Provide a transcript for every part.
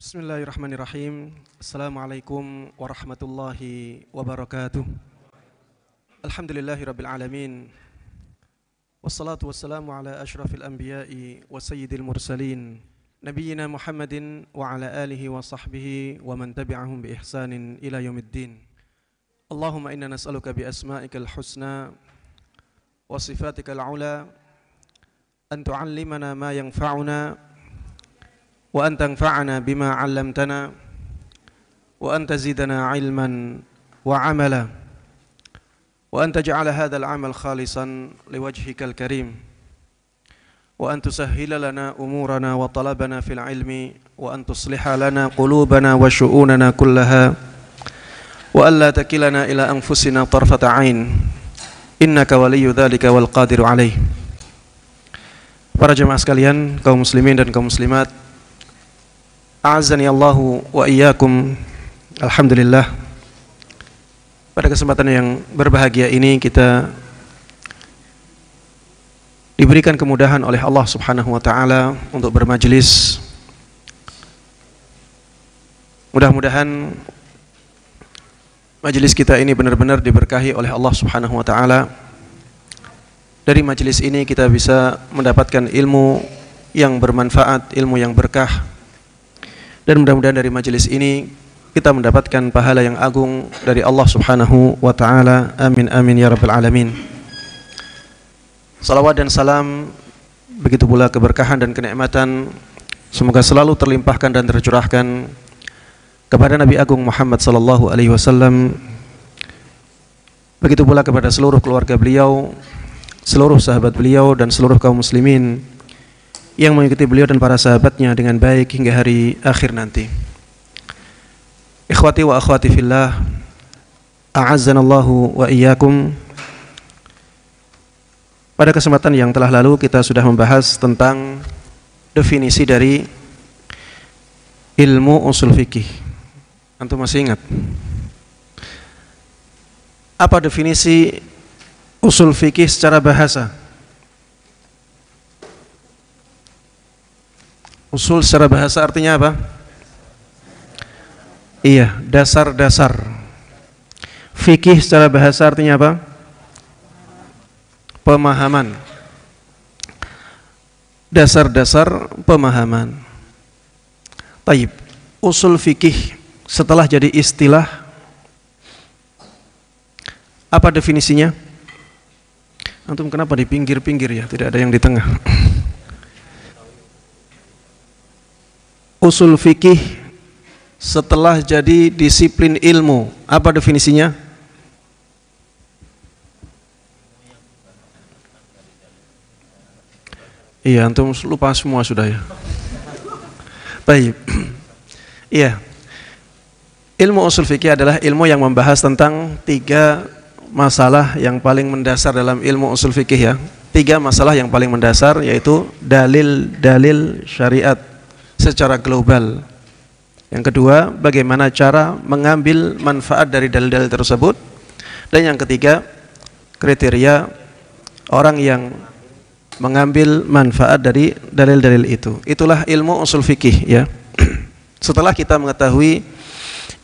Bismillahirrahmanirrahim. Assalamualaikum warahmatullahi wabarakatuh. Alhamdulillahirabbil alamin. Wassalatu wassalamu ala asyrafil anbiya'i wa sayyidil mursalin, nabiyyina Muhammadin wa ala alihi wa sahbihi wa man tabi'ahum bi ihsanin ila yaumiddin. Allahumma inna nas'aluka bi asma'ikal husna wa sifatikal ula an tu'allimana ma yanfa'una wa an tanfa'ana bima 'allamtana wa an tazidana 'ilman wa 'amala wa an taj'ala hadzal 'amal khalisan liwajhikal karim wa an tusahhila lana umurana wa talabana fil 'ilmi wa an tusliha lana qulubana wa syu'unana kullaha wa an la takilana ila anfusina tarfata 'ain innaka waliyyu dzalika wal qadiru 'alaih. Para jemaah sekalian, kaum muslimin dan kaum muslimat, a'azzani Allahu wa iyyakum. Alhamdulillah, pada kesempatan yang berbahagia ini kita diberikan kemudahan oleh Allah Subhanahu wa taala untuk bermajelis. Mudah-mudahan majelis kita ini benar-benar diberkahi oleh Allah Subhanahu wa taala. Dari majelis ini kita bisa mendapatkan ilmu yang bermanfaat, ilmu yang berkah. Dan mudah-mudahan dari majelis ini kita mendapatkan pahala yang agung dari Allah Subhanahu wa taala. Amin amin ya rabbal alamin. Salawat dan salam, begitu pula keberkahan dan kenikmatan, semoga selalu terlimpahkan dan tercurahkan kepada Nabi Agung Muhammad sallallahu alaihi wasallam. Begitu pula kepada seluruh keluarga beliau, seluruh sahabat beliau dan seluruh kaum muslimin yang mengikuti beliau dan para sahabatnya dengan baik hingga hari akhir nanti. Ikhwati wa akhwati fillah, a'azzanallahu wa iyyakum. Pada kesempatan yang telah lalu kita sudah membahas tentang definisi dari ilmu usul fikih. Antum masih ingat? Apa definisi usul fikih secara bahasa? Usul secara bahasa artinya apa? Iya, dasar-dasar. Fikih secara bahasa artinya apa? Pemahaman. Dasar-dasar pemahaman. Taib. Usul fikih setelah jadi istilah, apa definisinya? Antum kenapa di pinggir-pinggir ya? Tidak ada yang di tengah. Usul fikih setelah jadi disiplin ilmu, apa definisinya? Iya, antum lupa semua sudah ya. Baik. Iya. Ilmu usul fikih adalah ilmu yang membahas tentang tiga masalah yang paling mendasar dalam ilmu usul fikih ya. Tiga masalah yang paling mendasar, yaitu dalil-dalil syariat secara global. Yang kedua, bagaimana cara mengambil manfaat dari dalil-dalil tersebut. Dan yang ketiga, kriteria orang yang mengambil manfaat dari dalil-dalil itu. Itulah ilmu usul fikih ya. Setelah kita mengetahui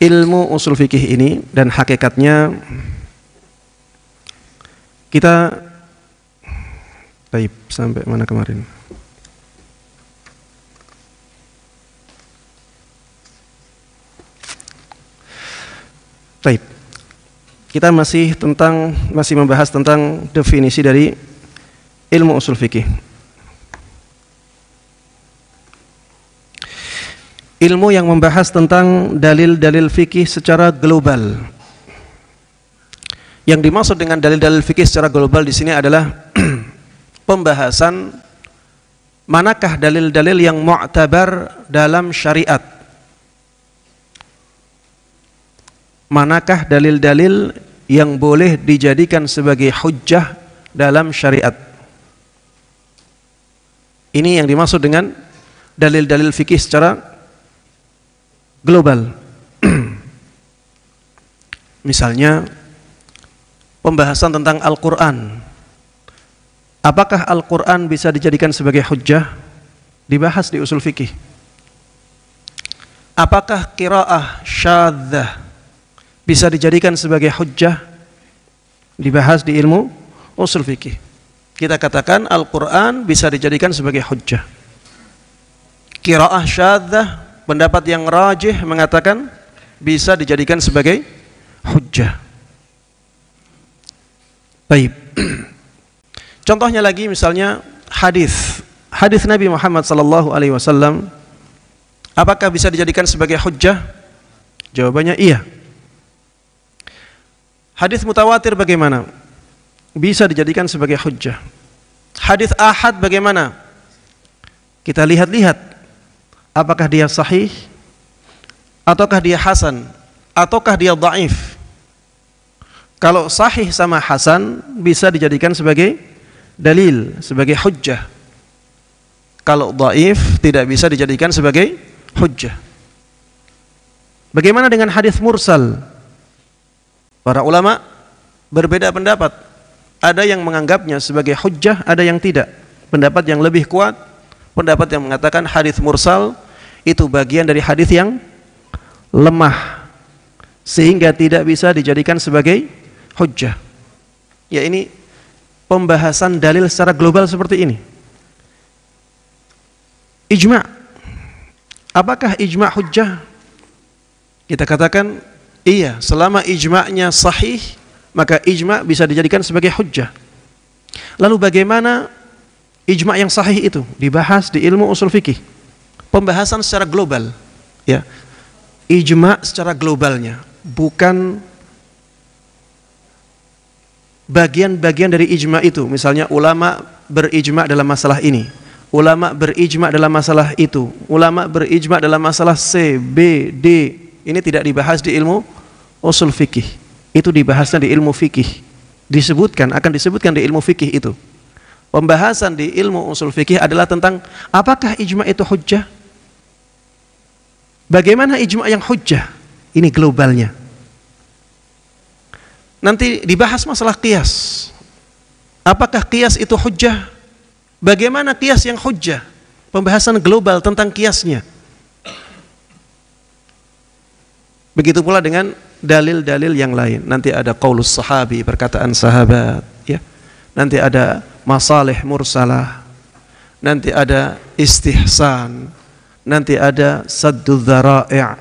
ilmu usul fikih ini dan hakikatnya, kita taib sampai mana kemarin? Taib. Kita masih membahas tentang definisi dari ilmu usul fikih. Ilmu yang membahas tentang dalil-dalil fikih secara global. Yang dimaksud dengan dalil-dalil fikih secara global di sini adalah pembahasan manakah dalil-dalil yang mu'tabar dalam syariat. Manakah dalil-dalil yang boleh dijadikan sebagai hujjah dalam syariat. Ini yang dimaksud dengan dalil-dalil fikih secara global. Misalnya pembahasan tentang Al-Quran. Apakah Al-Quran bisa dijadikan sebagai hujjah? Dibahas di usul fikih. apakah qiraah syadzah bisa dijadikan sebagai hujjah? Dibahas di ilmu usul fikih. Kita katakan Al-Quran bisa dijadikan sebagai hujjah. Qiraah syadzah, pendapat yang rajih mengatakan bisa dijadikan sebagai hujjah. Baik. Contohnya lagi misalnya hadis Nabi Muhammad sallallahu alaihi wasallam, apakah bisa dijadikan sebagai hujjah? Jawabannya iya. Hadis mutawatir bagaimana? Bisa dijadikan sebagai hujjah. Hadis ahad bagaimana? Kita lihat-lihat, apakah dia sahih, ataukah dia hasan, ataukah dia dhaif. Kalau sahih sama hasan bisa dijadikan sebagai dalil, sebagai hujjah. Kalau dhaif tidak bisa dijadikan sebagai hujjah. Bagaimana dengan hadis mursal? Para ulama berbeda pendapat. Ada yang menganggapnya sebagai hujjah, ada yang tidak. Pendapat yang lebih kuat, pendapat yang mengatakan hadis mursal itu bagian dari hadis yang lemah sehingga tidak bisa dijadikan sebagai hujjah. Ya, ini pembahasan dalil secara global seperti ini. Ijma'. Apakah ijma' hujjah? Kita katakan iya, selama ijma'nya sahih, maka ijma' bisa dijadikan sebagai hujjah. Lalu bagaimana ijma' yang sahih itu? Dibahas di ilmu usul fikih. Pembahasan secara global, ya. Ijma' secara globalnya, bukan bagian-bagian dari ijma' itu. Misalnya ulama berijma' dalam masalah ini, ulama berijma' dalam masalah itu, ulama berijma' dalam masalah C, B, D. Ini tidak dibahas di ilmu usul fikih. Itu dibahasnya di ilmu fikih. Akan disebutkan di ilmu fikih itu. Pembahasan di ilmu usul fikih adalah tentang apakah ijma' itu hujjah? Bagaimana ijma' yang hujjah? Ini globalnya. Nanti dibahas masalah qiyas. Apakah qiyas itu hujjah? Bagaimana qiyas yang hujjah? Pembahasan global tentang qiyasnya. Begitu pula dengan dalil-dalil yang lain. Nanti ada qaulus sahabi, perkataan sahabat, ya. Nanti ada masalih mursalah. Nanti ada istihsan. Nanti ada saddul dzara'i'.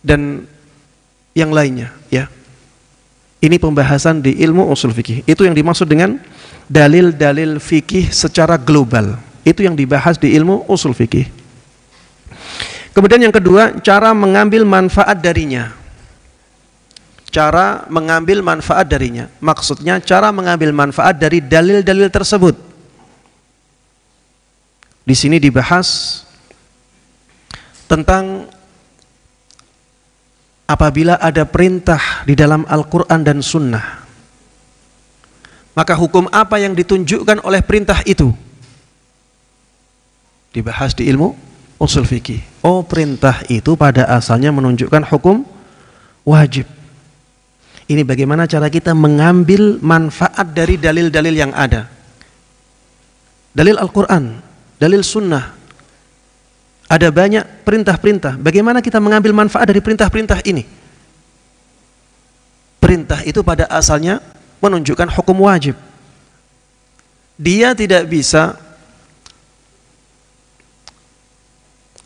Dan yang lainnya, ya. Ini pembahasan di ilmu usul fikih. Itu yang dimaksud dengan dalil-dalil fikih secara global. Itu yang dibahas di ilmu usul fikih. Kemudian yang kedua, cara mengambil manfaat darinya. Cara mengambil manfaat darinya. Maksudnya cara mengambil manfaat dari dalil-dalil tersebut. Di sini dibahas tentang apabila ada perintah di dalam Al-Quran dan Sunnah, maka hukum apa yang ditunjukkan oleh perintah itu? Dibahas di ilmu usul fikih. Oh, perintah itu pada asalnya menunjukkan hukum wajib. Ini bagaimana cara kita mengambil manfaat dari dalil-dalil yang ada. Dalil Al-Quran, dalil Sunnah. Ada banyak perintah-perintah. Bagaimana kita mengambil manfaat dari perintah-perintah ini? Perintah itu pada asalnya menunjukkan hukum wajib. Dia tidak bisa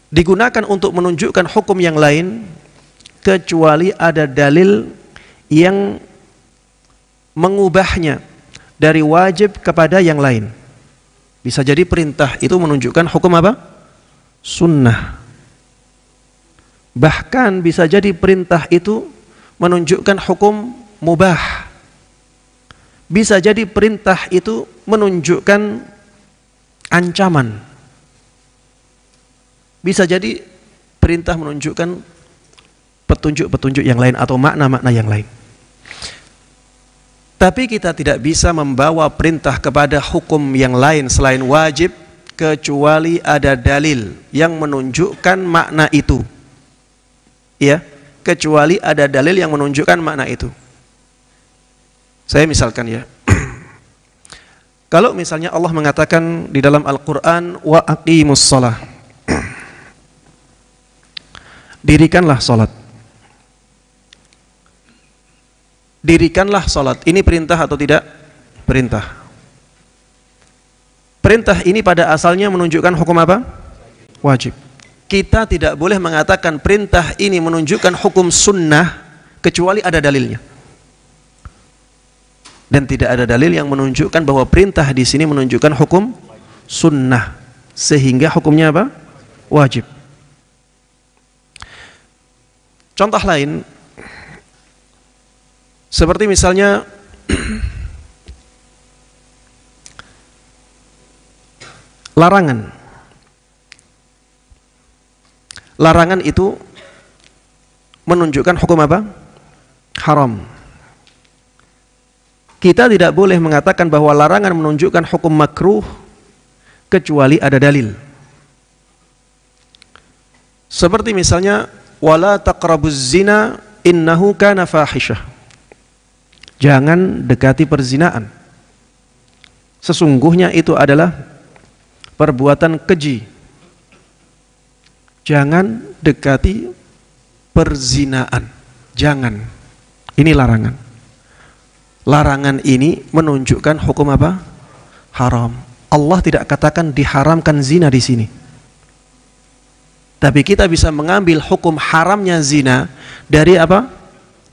digunakan untuk menunjukkan hukum yang lain kecuali ada dalil yang mengubahnya dari wajib kepada yang lain. Bisa jadi perintah itu menunjukkan hukum apa? Sunnah. Bahkan bisa jadi perintah itu menunjukkan hukum mubah. Bisa jadi perintah itu menunjukkan ancaman. Bisa jadi perintah menunjukkan petunjuk-petunjuk yang lain atau makna-makna yang lain. Tapi kita tidak bisa membawa perintah kepada hukum yang lain selain wajib kecuali ada dalil yang menunjukkan makna itu. Ya, kecuali ada dalil yang menunjukkan makna itu. Saya misalkan ya. Kalau misalnya Allah mengatakan di dalam Al-Qur'an wa aqimus shalah. Dirikanlah salat. Dirikanlah salat. Ini perintah atau tidak? Perintah. Perintah ini pada asalnya menunjukkan hukum apa? Wajib. Kita tidak boleh mengatakan perintah ini menunjukkan hukum sunnah kecuali ada dalilnya. Dan tidak ada dalil yang menunjukkan bahwa perintah di sini menunjukkan hukum sunnah, sehingga hukumnya apa? Wajib. Contoh lain, seperti misalnya larangan. Larangan itu menunjukkan hukum apa? Haram. Kita tidak boleh mengatakan bahwa larangan menunjukkan hukum makruh kecuali ada dalil. Seperti misalnya wala taqrabuz zina innahu kana fahisyah. Jangan dekati perzinaan. Sesungguhnya itu adalah perbuatan keji. Jangan dekati perzinaan. Jangan. Ini larangan. Larangan ini menunjukkan hukum apa? Haram. Allah tidak katakan diharamkan zina di sini. Tapi kita bisa mengambil hukum haramnya zina dari apa?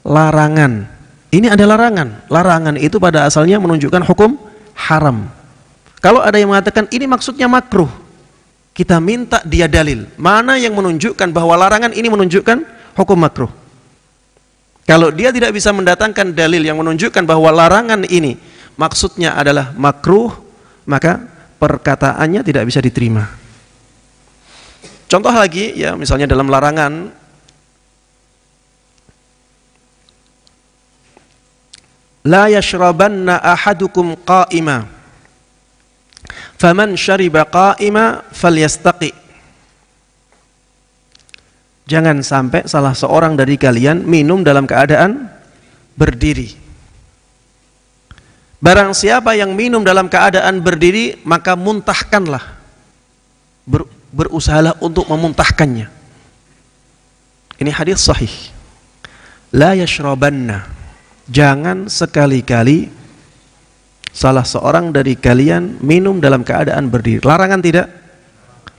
Larangan. Ini ada larangan. Larangan itu pada asalnya menunjukkan hukum haram. Kalau ada yang mengatakan ini maksudnya makruh, kita minta dia dalil. Mana yang menunjukkan bahwa larangan ini menunjukkan hukum makruh? Kalau dia tidak bisa mendatangkan dalil yang menunjukkan bahwa larangan ini maksudnya adalah makruh, maka perkataannya tidak bisa diterima. Contoh lagi ya, misalnya dalam larangan la yashrabanna ahadukum qa'ima faman syariba qa'ima falyastaqi. Jangan sampai salah seorang dari kalian minum dalam keadaan berdiri. Barang siapa yang minum dalam keadaan berdiri, maka muntahkanlah. Berusahalah untuk memuntahkannya. Ini hadis sahih. La yashrabanna. Jangan sekali-kali salah seorang dari kalian minum dalam keadaan berdiri. Larangan tidak?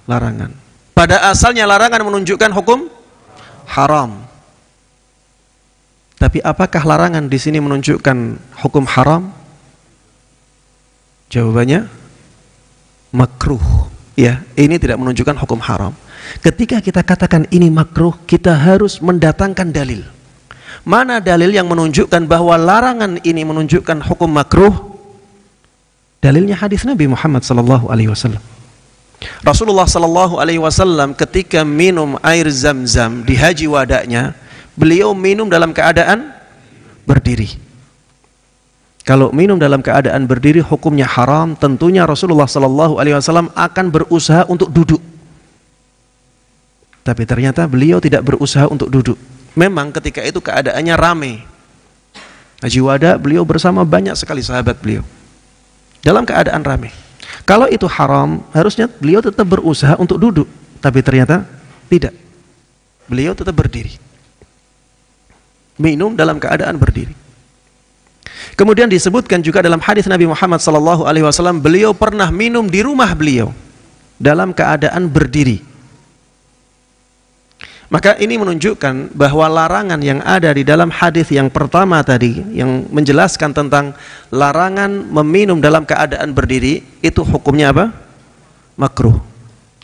Larangan. Pada asalnya larangan menunjukkan hukum haram. Tapi apakah larangan di sini menunjukkan hukum haram? Jawabannya makruh. Ya, ini tidak menunjukkan hukum haram. Ketika kita katakan ini makruh, kita harus mendatangkan dalil. Mana dalil yang menunjukkan bahwa larangan ini menunjukkan hukum makruh? Dalilnya hadis Nabi Muhammad SAW. Rasulullah SAW ketika minum air Zam-Zam di haji wadanya, beliau minum dalam keadaan berdiri. Kalau minum dalam keadaan berdiri hukumnya haram, tentunya Rasulullah SAW akan berusaha untuk duduk. Tapi ternyata beliau tidak berusaha untuk duduk. Memang ketika itu keadaannya ramai. Haji wada beliau bersama banyak sekali sahabat beliau. Dalam keadaan ramai. Kalau itu haram, harusnya beliau tetap berusaha untuk duduk. Tapi ternyata tidak. Beliau tetap berdiri. Minum dalam keadaan berdiri. Kemudian disebutkan juga dalam hadis Nabi Muhammad SAW, beliau pernah minum di rumah beliau dalam keadaan berdiri. Maka ini menunjukkan bahwa larangan yang ada di dalam hadis yang pertama tadi, yang menjelaskan tentang larangan meminum dalam keadaan berdiri, itu hukumnya apa? Makruh.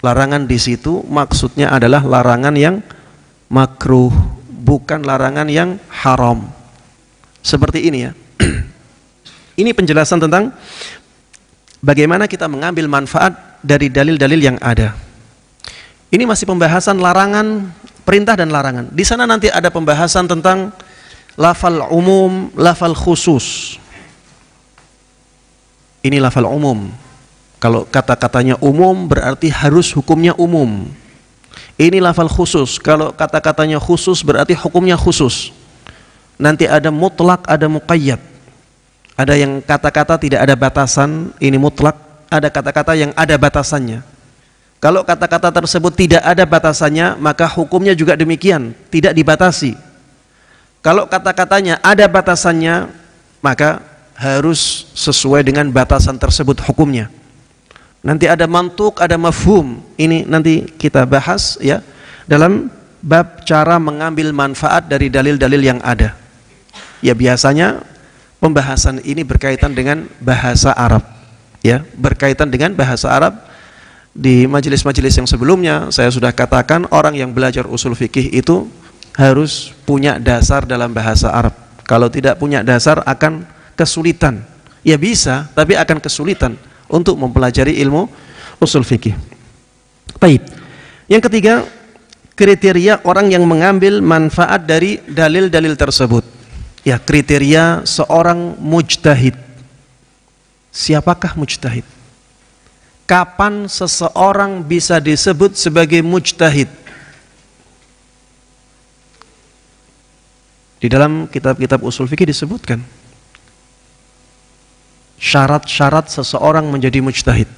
Larangan di situ maksudnya adalah larangan yang makruh, bukan larangan yang haram. Seperti ini ya. Ini penjelasan tentang bagaimana kita mengambil manfaat dari dalil-dalil yang ada. Ini masih pembahasan larangan, perintah dan larangan. Di sana nanti ada pembahasan tentang lafal umum, lafal khusus. Ini lafal umum. Kalau kata-katanya umum berarti harus hukumnya umum. Ini lafal khusus. Kalau kata-katanya khusus berarti hukumnya khusus. Nanti ada mutlak, ada muqayyad. Ada yang kata-kata tidak ada batasan, ini mutlak. Ada kata-kata yang ada batasannya. Kalau kata-kata tersebut tidak ada batasannya, maka hukumnya juga demikian, tidak dibatasi. Kalau kata-katanya ada batasannya, maka harus sesuai dengan batasan tersebut hukumnya. Nanti ada mantuk, ada mafhum. Ini nanti kita bahas ya dalam bab cara mengambil manfaat dari dalil-dalil yang ada. Ya biasanya pembahasan ini berkaitan dengan bahasa Arab. Ya, berkaitan dengan bahasa Arab. Di majelis-majelis yang sebelumnya saya sudah katakan orang yang belajar usul fikih itu harus punya dasar dalam bahasa Arab. Kalau tidak punya dasar akan kesulitan. Ya bisa, tapi akan kesulitan untuk mempelajari ilmu usul fikih. Baik. Yang ketiga, kriteria orang yang mengambil manfaat dari dalil-dalil tersebut. Ya, kriteria seorang mujtahid. Siapakah mujtahid? Kapan seseorang bisa disebut sebagai mujtahid? Di dalam kitab-kitab usul fikih disebutkan syarat-syarat seseorang menjadi mujtahid.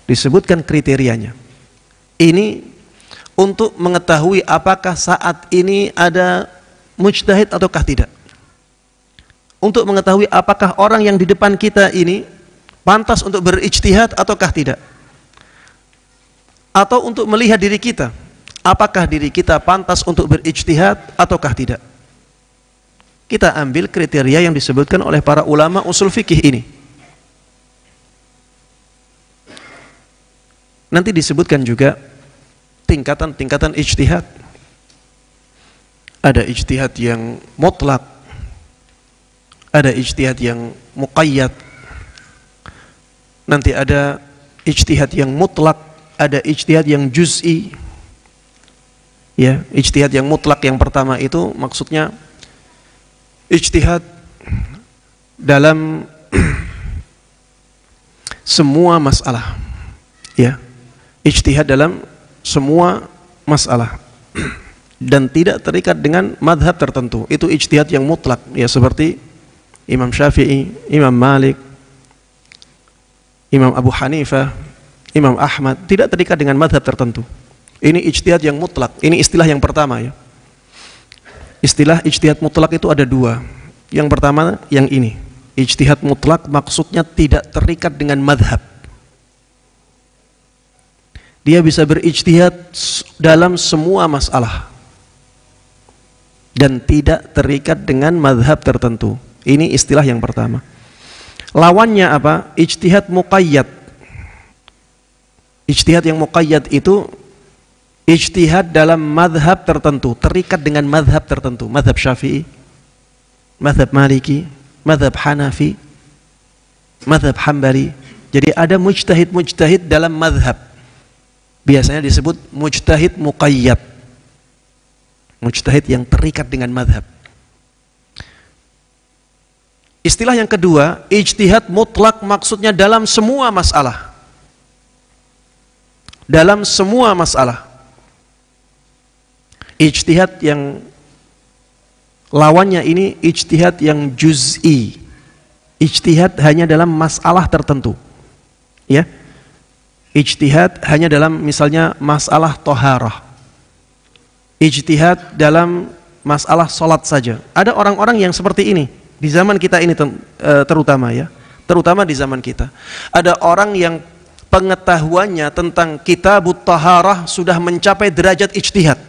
Disebutkan kriterianya. Ini untuk mengetahui apakah saat ini ada mujtahid ataukah tidak. Untuk mengetahui apakah orang yang di depan kita ini pantas untuk berijtihad ataukah tidak. Atau untuk melihat diri kita, apakah diri kita pantas untuk berijtihad ataukah tidak. Kita ambil kriteria yang disebutkan oleh para ulama usul fikih ini. Nanti disebutkan juga tingkatan-tingkatan ijtihad. Ada ijtihad yang mutlak, ada ijtihad yang muqayyad. Nanti ada ijtihad yang mutlak, ada ijtihad yang juz'i. Ya, ijtihad yang mutlak yang pertama itu maksudnya ijtihad dalam semua masalah. Ya, ijtihad dalam semua masalah dan tidak terikat dengan madhab tertentu. Itu ijtihad yang mutlak. Ya, seperti Imam Syafi'i, Imam Malik, Imam Abu Hanifah, Imam Ahmad, tidak terikat dengan madhab tertentu. Ini ijtihad yang mutlak. Ini istilah yang pertama ya. Istilah ijtihad mutlak itu ada dua. Yang pertama yang ini. Ijtihad mutlak maksudnya tidak terikat dengan madhab. Dia bisa berijtihad dalam semua masalah dan tidak terikat dengan madhab tertentu. Ini istilah yang pertama. Lawannya apa? Ijtihad muqayyad. Ijtihad yang muqayyad itu ijtihad dalam madhab tertentu, terikat dengan madhab tertentu. Madhab Syafi'i, madhab Maliki, madhab Hanafi, madhab Hambali. Jadi ada mujtahid-mujtahid dalam madhab. Biasanya disebut mujtahid muqayyad. Mujtahid yang terikat dengan madhab. Istilah yang kedua, ijtihad mutlak maksudnya dalam semua masalah. Dalam semua masalah. Ijtihad yang lawannya ini ijtihad yang juz'i. Ijtihad hanya dalam masalah tertentu. Ya. Ijtihad hanya dalam misalnya masalah toharah. Ijtihad dalam masalah sholat saja. Ada orang-orang yang seperti ini. Di zaman kita ini terutama ya, terutama di zaman kita. Ada orang yang pengetahuannya tentang kitabut taharah sudah mencapai derajat ijtihad.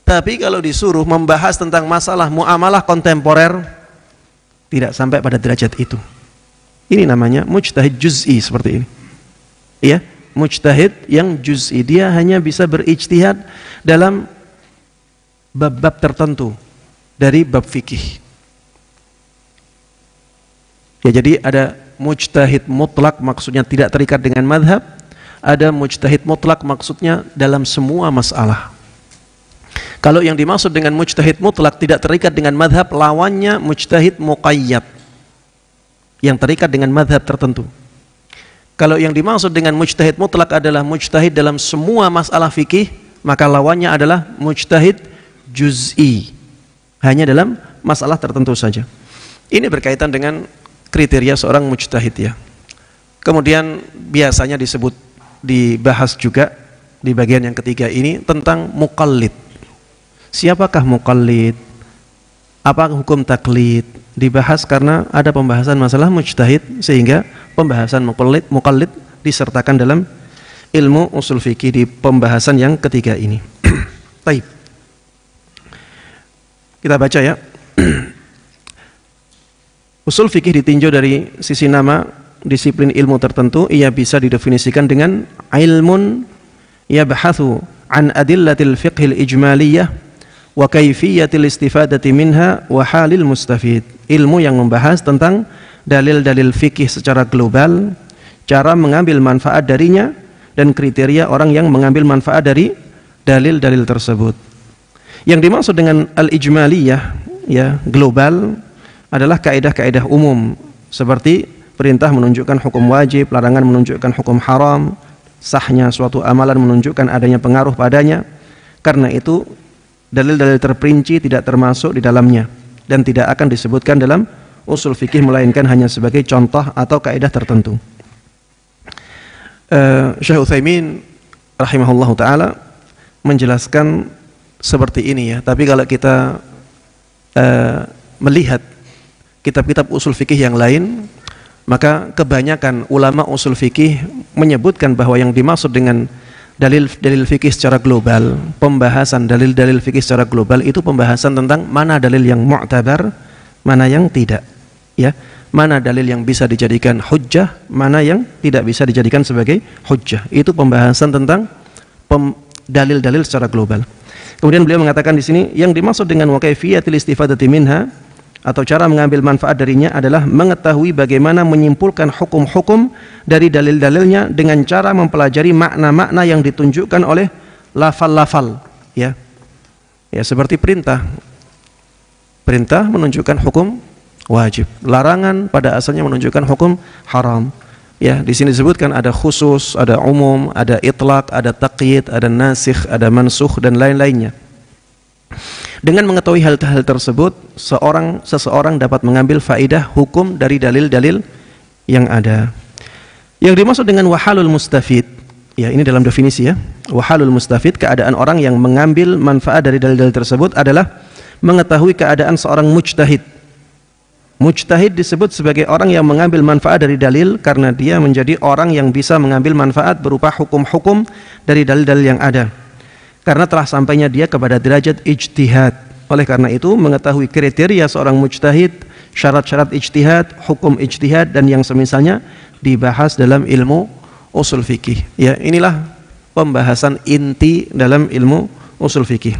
Tapi kalau disuruh membahas tentang masalah muamalah kontemporer, tidak sampai pada derajat itu. Ini namanya mujtahid juz'i seperti ini. Ya, mujtahid yang juz'i, dia hanya bisa berijtihad dalam bab-bab tertentu dari bab fikih. Ya, jadi ada mujtahid mutlak maksudnya tidak terikat dengan madhab, ada mujtahid mutlak maksudnya dalam semua masalah. Kalau yang dimaksud dengan mujtahid mutlak tidak terikat dengan madhab, lawannya mujtahid muqayyad yang terikat dengan madhab tertentu. Kalau yang dimaksud dengan mujtahid mutlak adalah mujtahid dalam semua masalah fikih, maka lawannya adalah mujtahid juz'i, hanya dalam masalah tertentu saja. Ini berkaitan dengan kriteria seorang mujtahid ya. Kemudian biasanya dibahas juga di bagian yang ketiga ini tentang muqallid. Siapakah muqallid? Apa hukum taklid? Dibahas karena ada pembahasan masalah mujtahid, sehingga pembahasan muqallid disertakan dalam ilmu usul fikih di pembahasan yang ketiga ini. Baik. Kita baca ya. Usul fikih ditinjau dari sisi nama disiplin ilmu tertentu. Ia bisa didefinisikan dengan ilmun yabhathu an adillatil fiqhil ijmaliyah wa kaifiyatil istifadati minha wa halil mustafid. Ilmu yang membahas tentang dalil-dalil fikih secara global, cara mengambil manfaat darinya, dan kriteria orang yang mengambil manfaat dari dalil-dalil tersebut. Yang dimaksud dengan al-ijmaliyah, ya, global, adalah kaidah-kaidah umum seperti perintah menunjukkan hukum wajib, larangan menunjukkan hukum haram, sahnya suatu amalan menunjukkan adanya pengaruh padanya. Karena itu dalil-dalil terperinci tidak termasuk di dalamnya dan tidak akan disebutkan dalam usul fikih, melainkan hanya sebagai contoh atau kaidah tertentu. Syekh Utsaimin rahimahullahu taala menjelaskan seperti ini ya. Tapi kalau kita melihat kitab-kitab usul fikih yang lain, maka kebanyakan ulama usul fikih menyebutkan bahwa yang dimaksud dengan dalil-dalil fikih secara global, pembahasan dalil-dalil fikih secara global itu pembahasan tentang mana dalil yang mu'tabar, mana yang tidak, ya. Mana dalil yang bisa dijadikan hujjah, mana yang tidak bisa dijadikan sebagai hujjah. Itu pembahasan tentang dalil-dalil secara global. Kemudian beliau mengatakan di sini yang dimaksud dengan wa kaifiyatil istifadati minha, atau cara mengambil manfaat darinya, adalah mengetahui bagaimana menyimpulkan hukum-hukum dari dalil-dalilnya dengan cara mempelajari makna-makna yang ditunjukkan oleh lafal-lafal, ya. Ya, seperti perintah. Perintah menunjukkan hukum wajib, larangan pada asalnya menunjukkan hukum haram. Ya, di sini disebutkan ada khusus, ada umum, ada itlaq, ada taqyid, ada nasikh, ada mansukh, dan lain-lainnya. Dengan mengetahui hal-hal tersebut, seseorang dapat mengambil faidah hukum dari dalil-dalil yang ada. Yang dimaksud dengan wahalul mustafid, ya, ini dalam definisi ya. Wahalul mustafid, keadaan orang yang mengambil manfaat dari dalil-dalil tersebut adalah mengetahui keadaan seorang mujtahid. Mujtahid disebut sebagai orang yang mengambil manfaat dari dalil karena dia menjadi orang yang bisa mengambil manfaat berupa hukum-hukum dari dalil-dalil yang ada, karena telah sampainya dia kepada derajat ijtihad. Oleh karena itu, mengetahui kriteria seorang mujtahid, syarat-syarat ijtihad, hukum ijtihad, dan yang semisalnya dibahas dalam ilmu usul fikih. Ya, inilah pembahasan inti dalam ilmu usul fikih.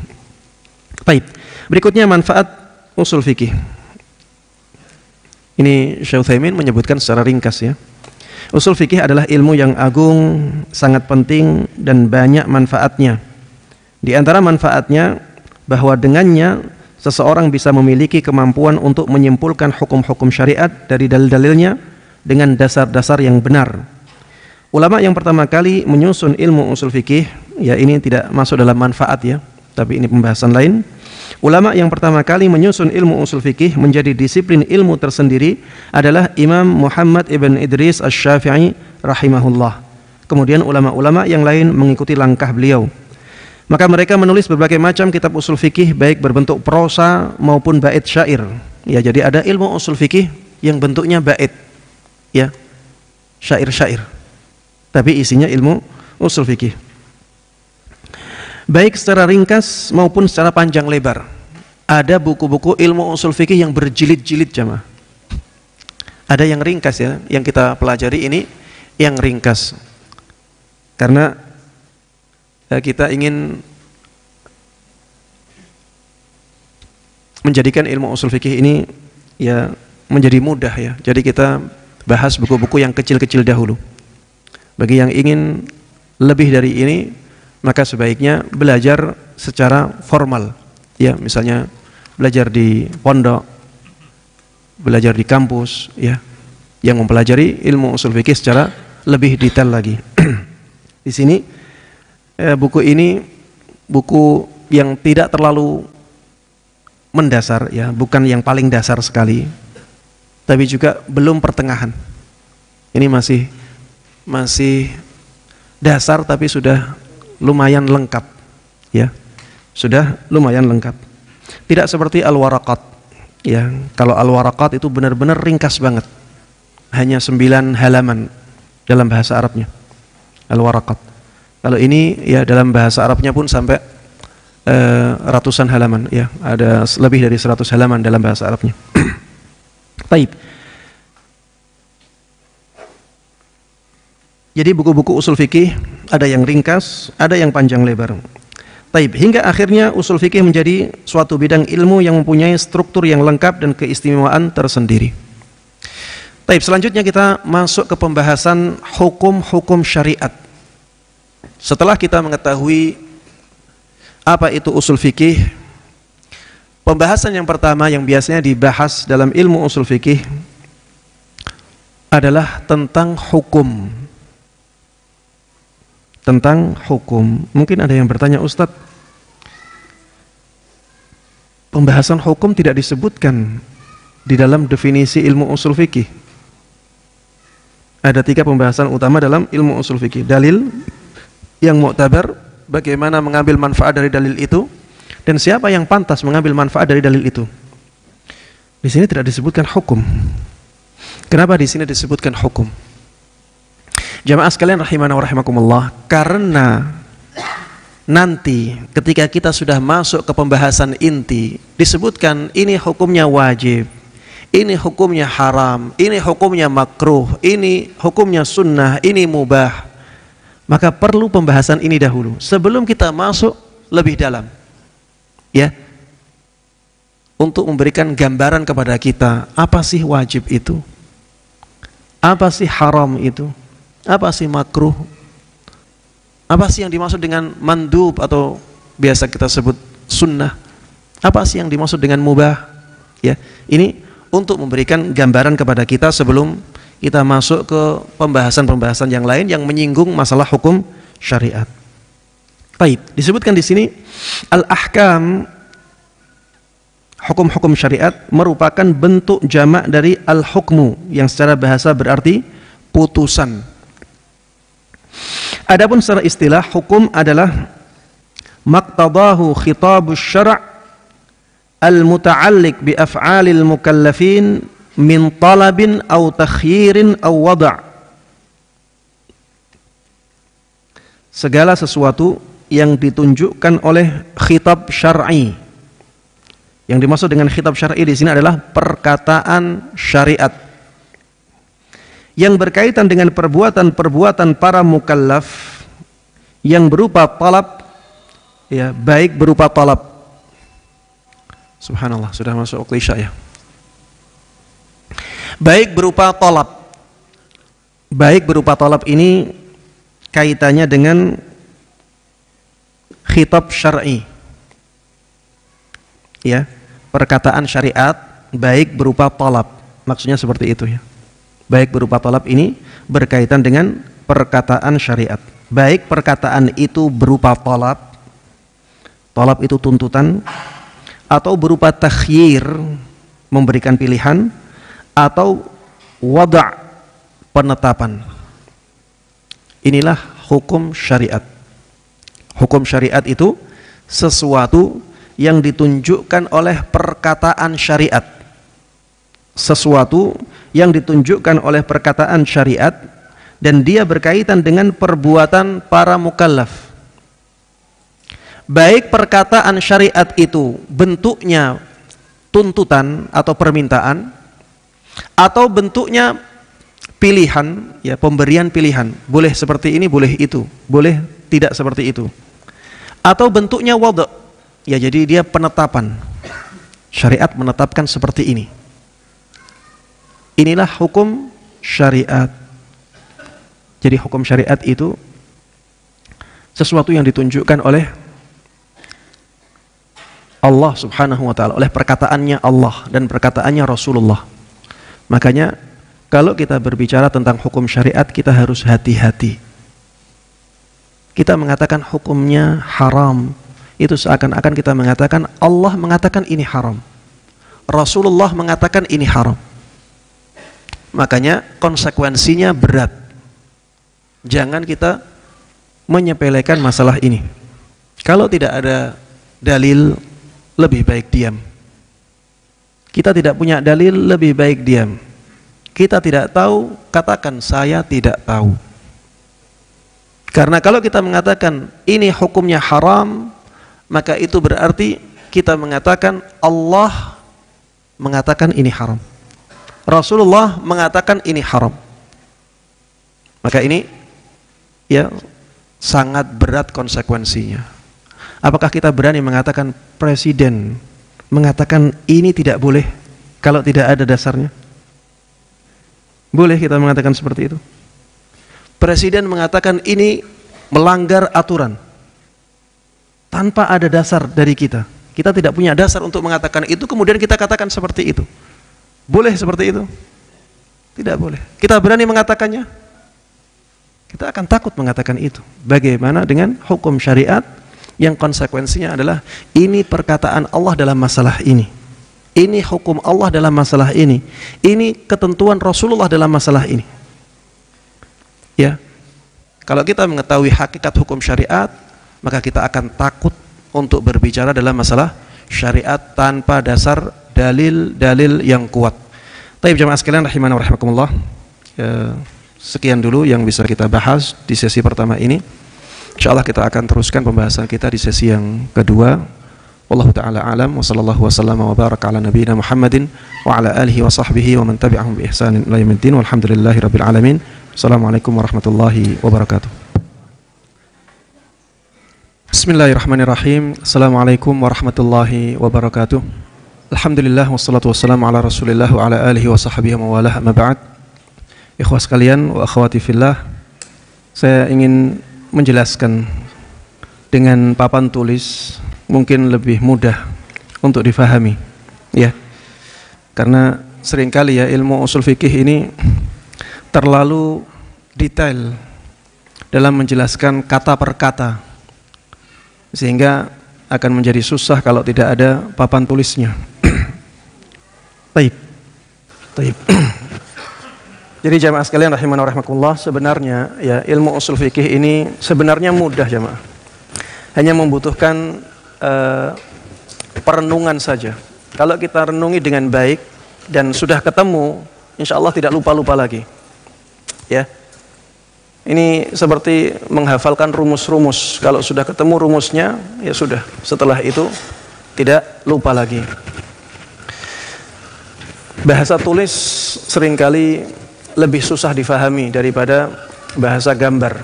Baik, berikutnya manfaat usul fikih. Ini Syekh Utsaimin menyebutkan secara ringkas ya. Usul fikih adalah ilmu yang agung, sangat penting, dan banyak manfaatnya. Di antara manfaatnya bahwa dengannya seseorang bisa memiliki kemampuan untuk menyimpulkan hukum-hukum syariat dari dalil-dalilnya dengan dasar-dasar yang benar. Ulama yang pertama kali menyusun ilmu usul fikih, ya, ini tidak masuk dalam manfaat ya, tapi ini pembahasan lain. Ulama yang pertama kali menyusun ilmu usul fikih menjadi disiplin ilmu tersendiri adalah Imam Muhammad ibn Idris Asy-Syafi'i rahimahullah. Kemudian ulama-ulama yang lain mengikuti langkah beliau. Maka mereka menulis berbagai macam kitab usul fikih, baik berbentuk prosa maupun bait syair. Ya, jadi ada ilmu usul fikih yang bentuknya bait, ya, syair-syair, tapi isinya ilmu usul fikih, baik secara ringkas maupun secara panjang lebar. Ada buku-buku ilmu usul fikih yang berjilid-jilid jamaah. Ada yang ringkas ya, yang kita pelajari ini yang ringkas. Karena kita ingin menjadikan ilmu usul fikih ini ya menjadi mudah ya. Jadi kita bahas buku-buku yang kecil-kecil dahulu. Bagi yang ingin lebih dari ini, maka sebaiknya belajar secara formal, ya, misalnya belajar di pondok, belajar di kampus, ya, yang mempelajari ilmu usul fikih secara lebih detail lagi. Di sini buku ini buku yang tidak terlalu mendasar, ya, bukan yang paling dasar sekali, tapi juga belum pertengahan. Ini masih masih dasar tapi sudah lumayan lengkap, ya. Sudah lumayan lengkap. Tidak seperti al-waraqat, ya. Kalau al-waraqat itu benar-benar ringkas banget. Hanya 9 halaman dalam bahasa Arabnya. Al-waraqat. Kalau ini ya dalam bahasa Arabnya pun sampai ratusan halaman, ya. Ada lebih dari 100 halaman dalam bahasa Arabnya. Baik. Jadi buku-buku usul fikih ada yang ringkas, ada yang panjang lebar. Taib, hingga akhirnya usul fikih menjadi suatu bidang ilmu yang mempunyai struktur yang lengkap dan keistimewaan tersendiri. Taib, selanjutnya kita masuk ke pembahasan hukum-hukum syariat. Setelah kita mengetahui apa itu usul fikih, pembahasan yang pertama yang biasanya dibahas dalam ilmu usul fikih adalah tentang hukum. Tentang hukum. Mungkin ada yang bertanya, Ustadz, pembahasan hukum tidak disebutkan di dalam definisi ilmu usul fikih. Ada 3 pembahasan utama dalam ilmu usul fikih. Dalil yang mu'tabar, bagaimana mengambil manfaat dari dalil itu, dan siapa yang pantas mengambil manfaat dari dalil itu. Di sini tidak disebutkan hukum. Kenapa di sini disebutkan hukum? Jamaah sekalian rahimana wa rahimakumullah, karena nanti ketika kita sudah masuk ke pembahasan inti, disebutkan ini hukumnya wajib, ini hukumnya haram, ini hukumnya makruh, ini hukumnya sunnah, ini mubah. Maka perlu pembahasan ini dahulu sebelum kita masuk lebih dalam, ya, untuk memberikan gambaran kepada kita apa sih wajib itu, apa sih haram itu, apa sih makruh, apa sih yang dimaksud dengan mandub atau biasa kita sebut sunnah, apa sih yang dimaksud dengan mubah, ya. Ini untuk memberikan gambaran kepada kita sebelum kita masuk ke pembahasan-pembahasan yang lain yang menyinggung masalah hukum syariat. Baik, disebutkan di sini al-ahkam, hukum-hukum syariat merupakan bentuk jamak dari al-hukmu yang secara bahasa berarti putusan. Adapun secara istilah, hukum adalah maqtadahu khitabus syara' al-muta'alliq bi af'alil mukallafin min talabin aw takhyirin aw wada'. Segala sesuatu yang ditunjukkan oleh khitab syar'i. Yang dimaksud dengan khitab syar'i di sini adalah perkataan syariat yang berkaitan dengan perbuatan-perbuatan para mukallaf yang berupa talab, ya, baik berupa talab. Subhanallah, sudah masuk waktu Isya, ya. Baik berupa talab. Baik berupa talab ini kaitannya dengan khitab syar'i, ya, perkataan syariat baik berupa talab. Maksudnya seperti itu, ya. Baik berupa talab ini berkaitan dengan perkataan syariat. Baik perkataan itu berupa talab, talab itu tuntutan, atau berupa takhyir, memberikan pilihan, atau wada', penetapan. Inilah hukum syariat. Hukum syariat itu sesuatu yang ditunjukkan oleh perkataan syariat. Sesuatu yang ditunjukkan oleh perkataan syariat dan dia berkaitan dengan perbuatan para mukallaf. Baik perkataan syariat itu bentuknya tuntutan atau permintaan, atau bentuknya pilihan, ya, pemberian pilihan, boleh seperti ini, boleh itu, boleh tidak seperti itu, atau bentuknya wada', ya, jadi dia penetapan. Syariat menetapkan seperti ini. Inilah hukum syariat. Jadi hukum syariat itu sesuatu yang ditunjukkan oleh Allah subhanahu wa ta'ala, oleh perkataannya Allah dan perkataannya Rasulullah. Makanya kalau kita berbicara tentang hukum syariat, kita harus hati-hati. Kita mengatakan hukumnya haram, itu seakan-akan kita mengatakan Allah mengatakan ini haram, Rasulullah mengatakan ini haram. Makanya konsekuensinya berat. Jangan kita menyepelekan masalah ini. Kalau tidak ada dalil, lebih baik diam. Kita tidak punya dalil, lebih baik diam. Kita tidak tahu, katakan saya tidak tahu. Karena kalau kita mengatakan ini hukumnya haram, maka itu berarti kita mengatakan Allah mengatakan ini haram, Rasulullah mengatakan ini haram. Maka ini ya sangat berat konsekuensinya. Apakah kita berani mengatakan presiden mengatakan ini tidak boleh kalau tidak ada dasarnya? Boleh kita mengatakan seperti itu? Presiden mengatakan ini melanggar aturan tanpa ada dasar dari kita. Kita tidak punya dasar untuk mengatakan itu, kemudian kita katakan seperti itu. Boleh seperti itu? Tidak boleh. Kita berani mengatakannya? Kita akan takut mengatakan itu. Bagaimana dengan hukum syariat yang konsekuensinya adalah ini perkataan Allah dalam masalah ini, ini hukum Allah dalam masalah ini ketentuan Rasulullah dalam masalah ini. Ya, kalau kita mengetahui hakikat hukum syariat, maka kita akan takut untuk berbicara dalam masalah syariat tanpa dasar dalil-dalil yang kuat. Taib jamaah sekalian rahimana wa rahimakumullah. Sekian dulu yang bisa kita bahas di sesi pertama ini. Insyaallah kita akan teruskan pembahasan kita di sesi yang kedua. Wallahu taala alam wa sallallahu wasallam wa baraka ala nabiyyina Muhammadin wa ala alihi wa sahbihi wa man tabi'ahum bi ihsanin ila yaumiddin walhamdulillahirabbil alamin. Assalamualaikum warahmatullahi wabarakatuh. Bismillahirrahmanirrahim. Assalamualaikum warahmatullahi wabarakatuh. Alhamdulillah wassalatu wassalamu ala Rasulillah wa ala alihi wa sahbihi wa walah, amma ba'd. Ikhwah sekalian wa akhwati fillah, saya ingin menjelaskan dengan papan tulis mungkin lebih mudah untuk difahami, ya. Karena seringkali ya ilmu usul fikih ini terlalu detail dalam menjelaskan kata per kata, sehingga akan menjadi susah kalau tidak ada papan tulisnya. Baik. Jadi jamaah sekalian rahimana wa rahimakumullah, sebenarnya ya ilmu usul fikih ini sebenarnya mudah jamaah. Hanya membutuhkan perenungan saja. Kalau kita renungi dengan baik dan sudah ketemu, insya Allah tidak lupa-lupa lagi. Ya. Ini seperti menghafalkan rumus-rumus. Kalau sudah ketemu rumusnya, ya sudah. Setelah itu tidak lupa lagi. Bahasa tulis seringkali lebih susah difahami daripada bahasa gambar.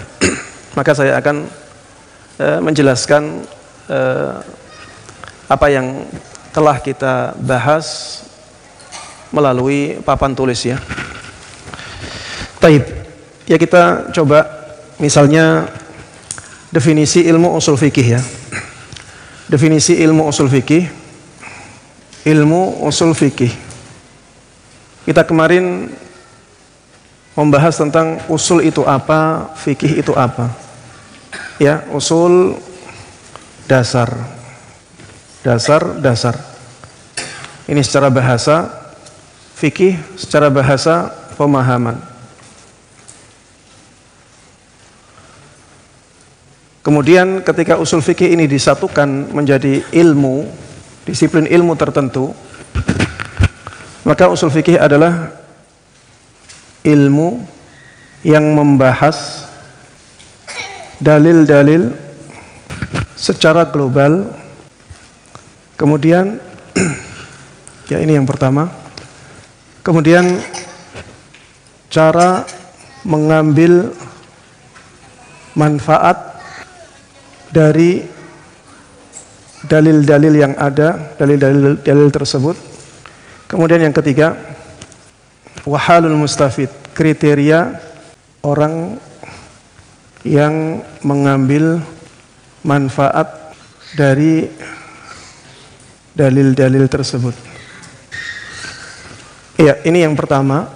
Maka saya akan menjelaskan apa yang telah kita bahas melalui papan tulis ya. Taib. Ya kita coba misalnya definisi ilmu usul fikih ya. Definisi ilmu usul fikih. Ilmu usul fikih. Kita kemarin membahas tentang usul itu apa, fikih itu apa. Ya, usul dasar. Dasar. Ini secara bahasa, fikih secara bahasa pemahaman. Kemudian ketika usul fikih ini disatukan menjadi ilmu, disiplin ilmu tertentu, maka usul fikih adalah ilmu yang membahas dalil-dalil secara global. Kemudian ya ini yang pertama. Kemudian cara mengambil manfaat dari dalil-dalil yang ada, dalil-dalil tersebut. Kemudian yang ketiga, wahalul mustafid, kriteria orang yang mengambil manfaat dari dalil-dalil tersebut. Iya, ini yang pertama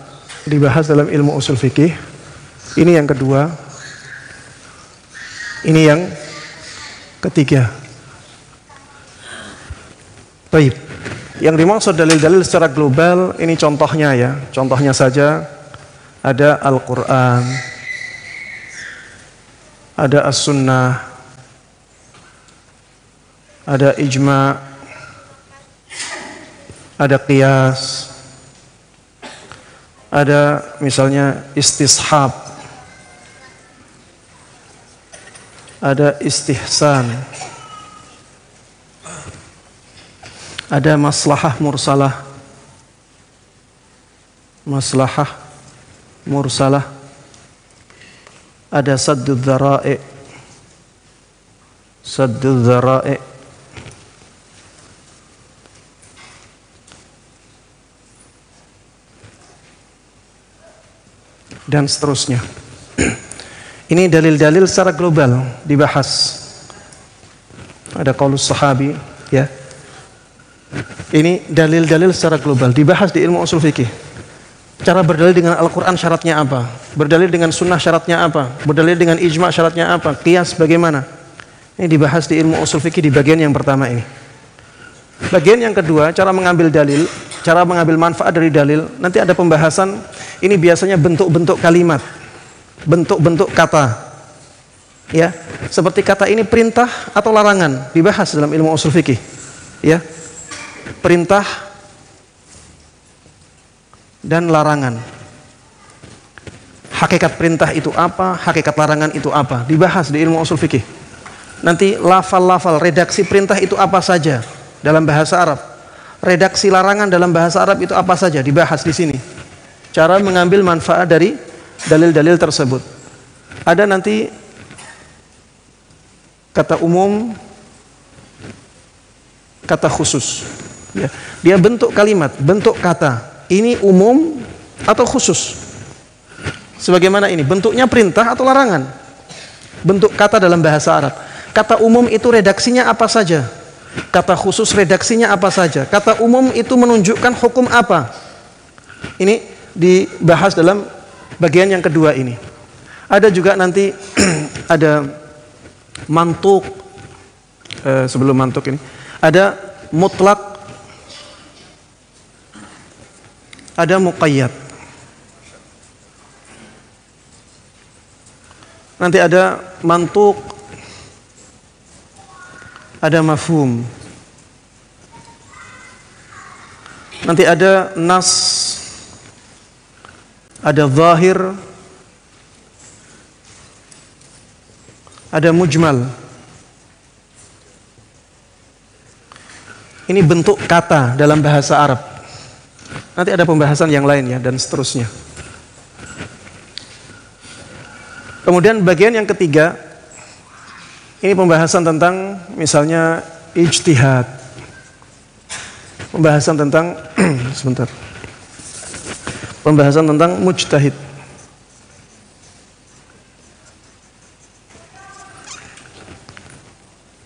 dibahas dalam ilmu usul fikih. Ini yang kedua. Ini yang ketiga. Baik. Yang dimaksud dalil-dalil secara global, ini contohnya ya. Contohnya saja ada Al-Quran, ada as-sunnah, ada ijma', ada qiyas, ada misalnya istishab, ada istihsan, ada maslahah mursalah, ada saddud dzara'i, dan seterusnya. Ini dalil-dalil secara global dibahas. Ada qaulus sahabi, ya. Ini dalil-dalil secara global dibahas di ilmu ushul fikih. Cara berdalil dengan Al-Quran syaratnya apa? Berdalil dengan sunnah syaratnya apa? Berdalil dengan ijma' syaratnya apa? Qiyas bagaimana? Ini dibahas di ilmu ushul fikih di bagian yang pertama ini. Bagian yang kedua, cara mengambil dalil, cara mengambil manfaat dari dalil. Nanti ada pembahasan, ini biasanya bentuk-bentuk kalimat, bentuk-bentuk kata, ya. Seperti kata ini perintah atau larangan, dibahas dalam ilmu ushul fikih, ya. Perintah dan larangan. Hakikat perintah itu apa, hakikat larangan itu apa, dibahas di ilmu ushul fikih. Nanti lafal-lafal redaksi perintah itu apa saja dalam bahasa Arab, redaksi larangan dalam bahasa Arab itu apa saja, dibahas di sini. Cara mengambil manfaat dari dalil-dalil tersebut. Ada nanti kata umum, kata khusus, ya. Dia bentuk kalimat, bentuk kata, ini umum atau khusus. Sebagaimana ini, bentuknya perintah atau larangan. Bentuk kata dalam bahasa Arab. Kata umum itu redaksinya apa saja, kata khusus redaksinya apa saja, kata umum itu menunjukkan hukum apa. Ini dibahas dalam bagian yang kedua ini. Ada juga nanti ada mantuk, sebelum mantuk ini ada mutlak, ada muqayyad. Nanti ada mantuk, ada mafhum. Nanti ada nas, ada zahir, ada mujmal. Ini bentuk kata dalam bahasa Arab. Nanti ada pembahasan yang lain, ya, dan seterusnya. Kemudian bagian yang ketiga, ini pembahasan tentang misalnya ijtihad. Pembahasan tentang sebentar. Pembahasan tentang mujtahid.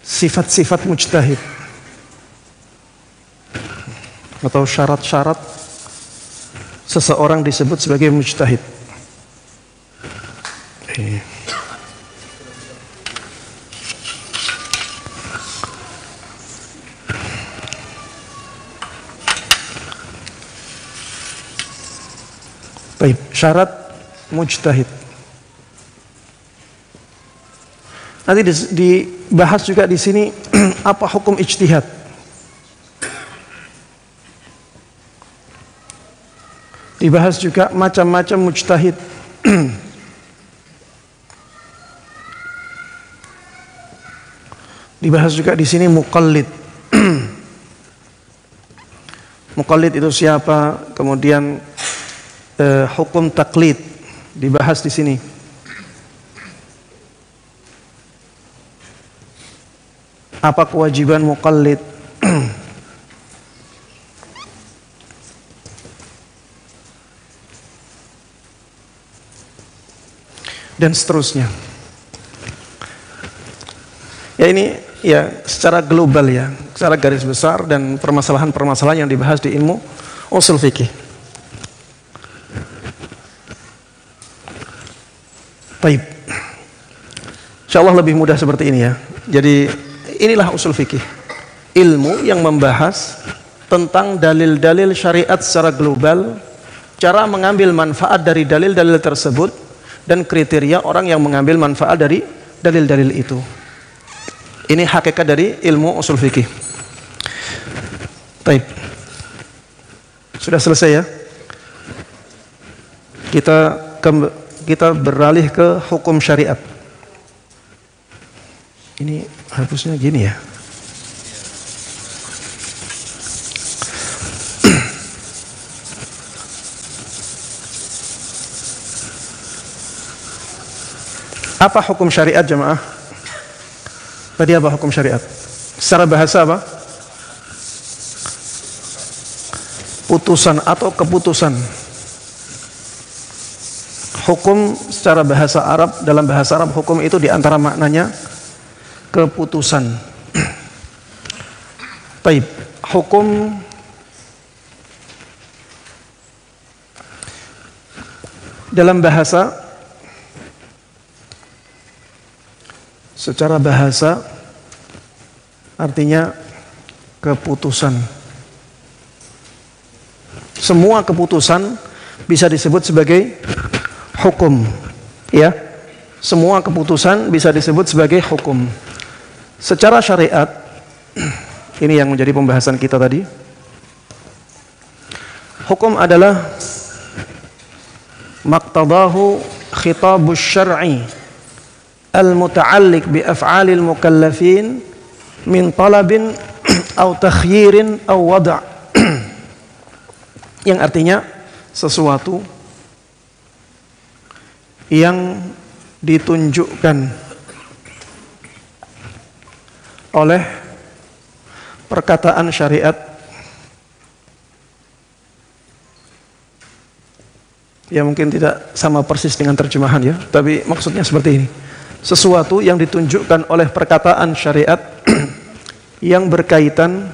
Sifat-sifat mujtahid atau syarat-syarat seseorang disebut sebagai mujtahid. Baik, syarat mujtahid. Nanti dibahas juga di sini apa hukum ijtihad. Dibahas juga macam-macam mujtahid. Dibahas juga di sini muqallid. Muqallid itu siapa? Kemudian hukum taklid dibahas di sini. Apa kewajiban muqallid? Dan seterusnya. Ya, ini ya secara global, ya, secara garis besar, dan permasalahan-permasalahan yang dibahas di ilmu ushul fikih. Baik. Insyaallah lebih mudah seperti ini, ya. Jadi inilah ushul fikih. Ilmu yang membahas tentang dalil-dalil syariat secara global, cara mengambil manfaat dari dalil-dalil tersebut, dan kriteria orang yang mengambil manfaat dari dalil-dalil itu. Ini hakikat dari ilmu usul fikih. Baik. Sudah selesai ya? Kita beralih ke hukum syariat. Ini hapusnya gini ya. Apa hukum syariat jemaah? Tadi apa hukum syariat? Secara bahasa apa? Putusan atau keputusan. Hukum secara bahasa Arab, dalam bahasa Arab hukum itu diantara maknanya keputusan. Baik, hukum dalam bahasa, secara bahasa artinya keputusan. Semua keputusan bisa disebut sebagai hukum, ya. Semua keputusan bisa disebut sebagai hukum. Secara syariat, ini yang menjadi pembahasan kita tadi. Hukum adalah maqtadahu khitabus syar'i al-muta'alliq bi af'alil mukallafin min talabin aw takhyirin aw wada', yang artinya sesuatu yang ditunjukkan oleh perkataan syariat ya, mungkin tidak sama persis dengan terjemahan ya, tapi maksudnya seperti ini. Sesuatu yang ditunjukkan oleh perkataan syariat yang berkaitan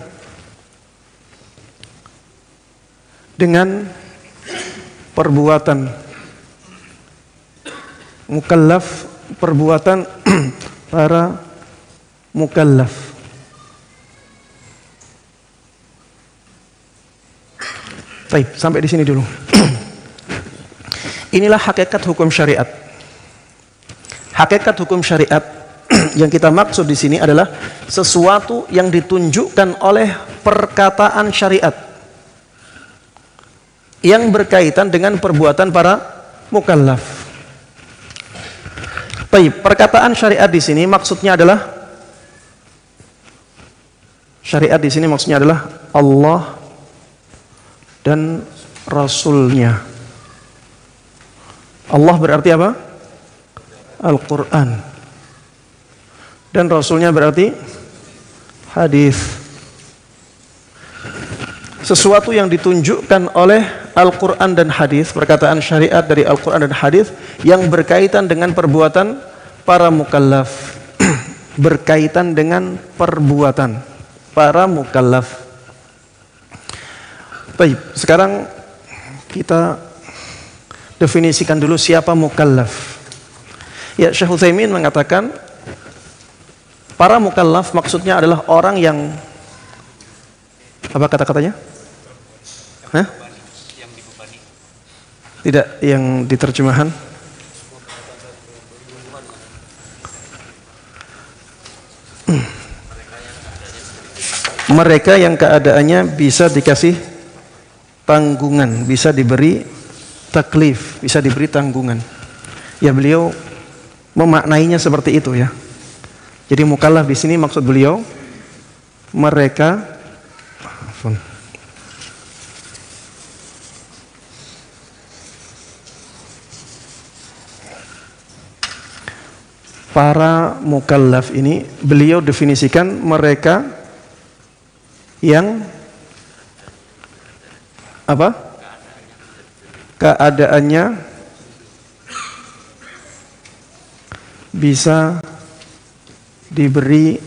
dengan perbuatan mukallaf, perbuatan para mukallaf. Baik, sampai di sini dulu. Inilah hakikat hukum syariat. Hakikat hukum syariat yang kita maksud di sini adalah sesuatu yang ditunjukkan oleh perkataan syariat yang berkaitan dengan perbuatan para mukallaf. Baik, perkataan syariat di sini maksudnya adalah Allah dan Rasulnya. Allah berarti apa? Al-Quran. Dan Rasulnya berarti hadis. Sesuatu yang ditunjukkan oleh Al-Quran dan hadis, perkataan syariat dari Al-Quran dan hadis yang berkaitan dengan perbuatan para mukallaf. Berkaitan dengan perbuatan para mukallaf. Baik, sekarang kita definisikan dulu siapa mukallaf. Ya, Syekh Utsaimin mengatakan para mukallaf maksudnya adalah orang yang apa kata-katanya? Hah? Tidak, yang diterjemahan. Mereka yang keadaannya bisa dikasih tanggungan, bisa diberi taklif, bisa diberi tanggungan. Ya, beliau memaknainya seperti itu ya. Jadi mukallaf di sini maksud beliau mereka para mukallaf ini beliau definisikan mereka yang apa? Keadaannya bisa diberi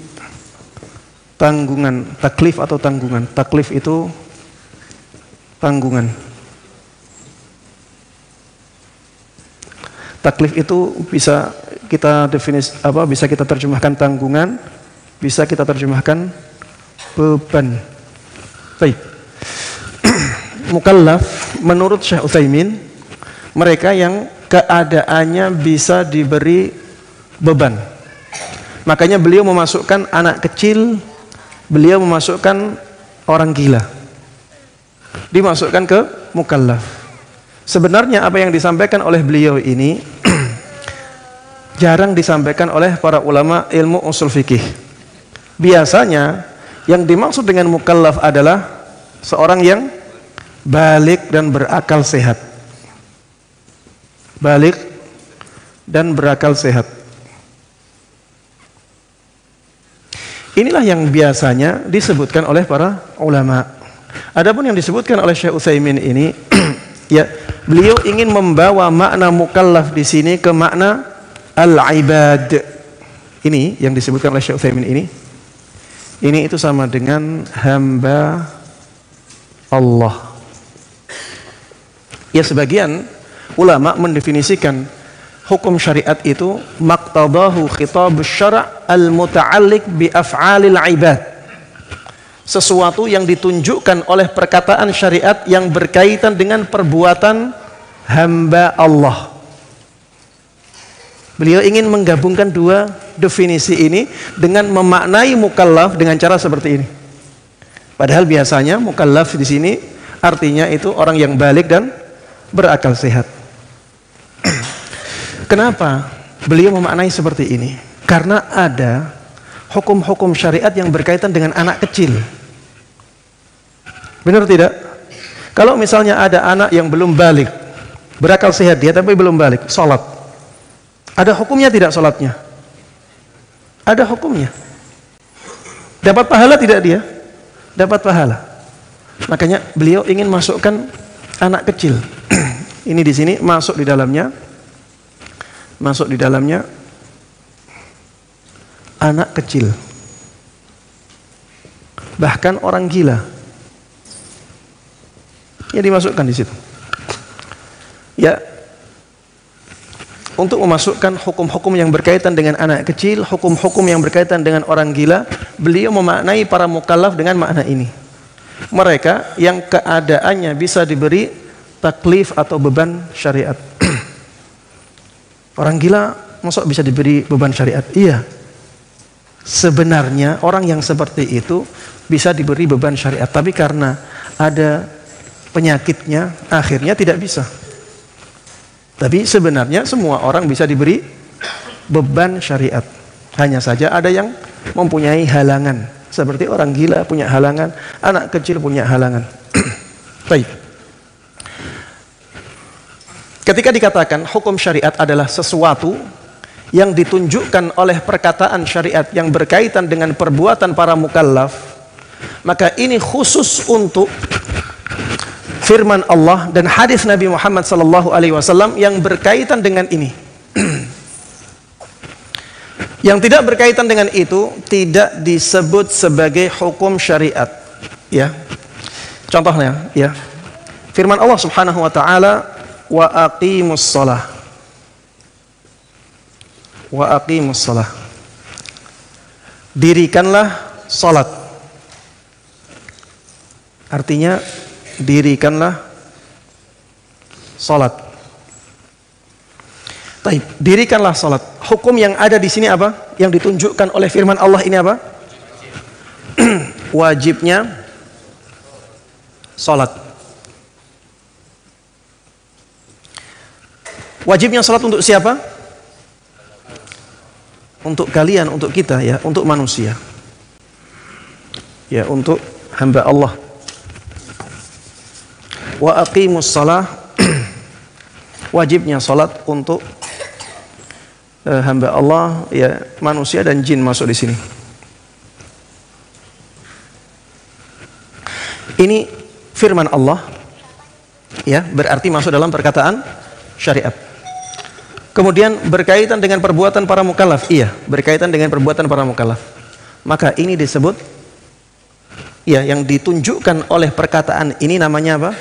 tanggungan, taklif atau tanggungan. Taklif itu tanggungan. Taklif itu bisa kita bisa kita terjemahkan tanggungan, bisa kita terjemahkan beban. Baik. Mukallaf menurut Syekh Utsaimin mereka yang keadaannya bisa diberi beban. Makanya beliau memasukkan anak kecil, beliau memasukkan orang gila, dimasukkan ke mukallaf. Sebenarnya apa yang disampaikan oleh beliau ini jarang disampaikan oleh para ulama ilmu usul fikih. Biasanya yang dimaksud dengan mukallaf adalah seorang yang balik dan berakal sehat. Balik dan berakal sehat. Inilah yang biasanya disebutkan oleh para ulama. Adapun yang disebutkan oleh Syekh Utsaimin ini, ya, beliau ingin membawa makna mukallaf di sini ke makna al-ibad. Ini yang disebutkan oleh Syekh Utsaimin ini. Ini itu sama dengan hamba Allah. Ya, sebagian ulama mendefinisikan hukum syariat itu maqtadahu khitab syara' al-muta'alliq bi af'alil ibad. Sesuatu yang ditunjukkan oleh perkataan syariat yang berkaitan dengan perbuatan hamba Allah. Beliau ingin menggabungkan dua definisi ini dengan memaknai mukallaf dengan cara seperti ini. Padahal biasanya mukallaf di sini artinya itu orang yang balik dan berakal sehat. Kenapa beliau memaknai seperti ini? Karena ada hukum-hukum syariat yang berkaitan dengan anak kecil. Benar tidak? Kalau misalnya ada anak yang belum balik, berakal sehat dia tapi belum balik, sholat. Ada hukumnya tidak sholatnya? Ada hukumnya. Dapat pahala tidak dia? Dapat pahala. Makanya beliau ingin masukkan anak kecil. Ini di sini masuk di dalamnya. Masuk di dalamnya anak kecil. Bahkan orang gila. Ya, dimasukkan di situ. Ya, untuk memasukkan hukum-hukum yang berkaitan dengan anak kecil, hukum-hukum yang berkaitan dengan orang gila, beliau memaknai para mukallaf dengan makna ini. Mereka yang keadaannya bisa diberi taklif atau beban syariat. Orang gila masa bisa diberi beban syariat? Iya. Sebenarnya orang yang seperti itu bisa diberi beban syariat, tapi karena ada penyakitnya akhirnya tidak bisa. Tapi sebenarnya semua orang bisa diberi beban syariat. Hanya saja ada yang mempunyai halangan. Seperti orang gila punya halangan, anak kecil punya halangan. Baik. Ketika dikatakan hukum syariat adalah sesuatu yang ditunjukkan oleh perkataan syariat yang berkaitan dengan perbuatan para mukallaf, maka ini khusus untuk firman Allah dan hadis Nabi Muhammad SAW yang berkaitan dengan ini. Yang tidak berkaitan dengan itu tidak disebut sebagai hukum syariat. Ya, contohnya, ya, firman Allah Subhanahu Wa Taala, wa aqimus shalah, wa aqimus shalah, dirikanlah salat. Artinya dirikanlah salat. Baik, dirikanlah salat. Hukum yang ada di sini apa? Yang ditunjukkan oleh firman Allah ini apa? Wajibnya salat. Wajibnya salat untuk siapa? Untuk kalian, untuk kita, ya, untuk manusia. Ya, untuk hamba Allah. Wa aqimus shalah, wajibnya salat untuk hamba Allah, ya, manusia dan jin masuk di sini. Ini firman Allah, ya, berarti masuk dalam perkataan syariat. Kemudian berkaitan dengan perbuatan para mukallaf, iya, berkaitan dengan perbuatan para mukallaf. Maka ini disebut, ya, yang ditunjukkan oleh perkataan ini namanya apa?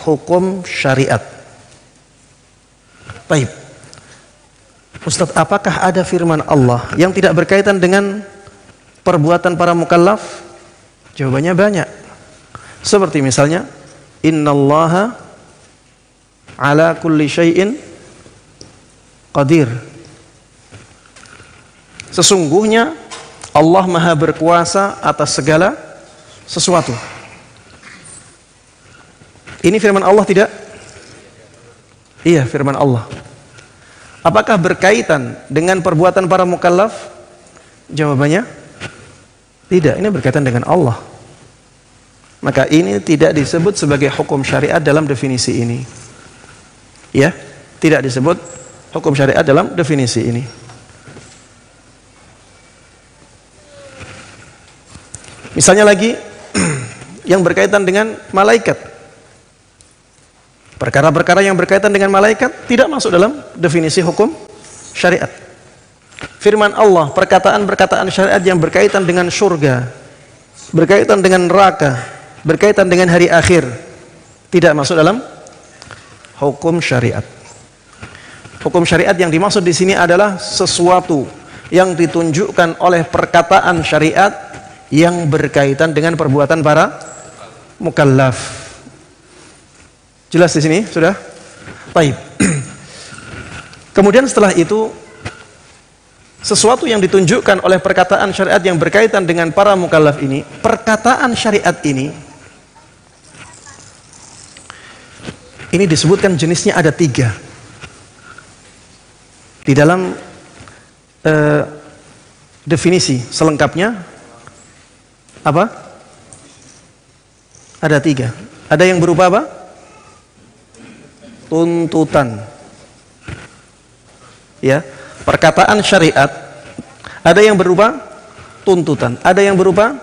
Hukum syariat. Baik. Ustaz, apakah ada firman Allah yang tidak berkaitan dengan perbuatan para mukallaf? Jawabannya banyak. Seperti misalnya, innallaha ala kulli syai'in qadir. Sesungguhnya Allah Maha berkuasa atas segala sesuatu. Ini firman Allah tidak? Iya, firman Allah. Apakah berkaitan dengan perbuatan para mukallaf? Jawabannya tidak, ini berkaitan dengan Allah. Maka ini tidak disebut sebagai hukum syariat dalam definisi ini. Ya, tidak disebut hukum syariat dalam definisi ini. Misalnya lagi yang berkaitan dengan malaikat. Perkara-perkara yang berkaitan dengan malaikat tidak masuk dalam definisi hukum syariat. Firman Allah, perkataan-perkataan syariat yang berkaitan dengan surga, berkaitan dengan neraka, berkaitan dengan hari akhir, tidak masuk dalam hukum syariat. Hukum syariat yang dimaksud di sini adalah sesuatu yang ditunjukkan oleh perkataan syariat yang berkaitan dengan perbuatan para mukallaf. Jelas di sini sudah? Baik. Kemudian setelah itu, sesuatu yang ditunjukkan oleh perkataan syariat yang berkaitan dengan para mukallaf ini, perkataan syariat ini disebutkan jenisnya ada 3 di dalam definisi selengkapnya. Apa? Ada 3. Ada yang berupa apa? Tuntutan. Ya, perkataan syariat ada yang berupa tuntutan, ada yang berupa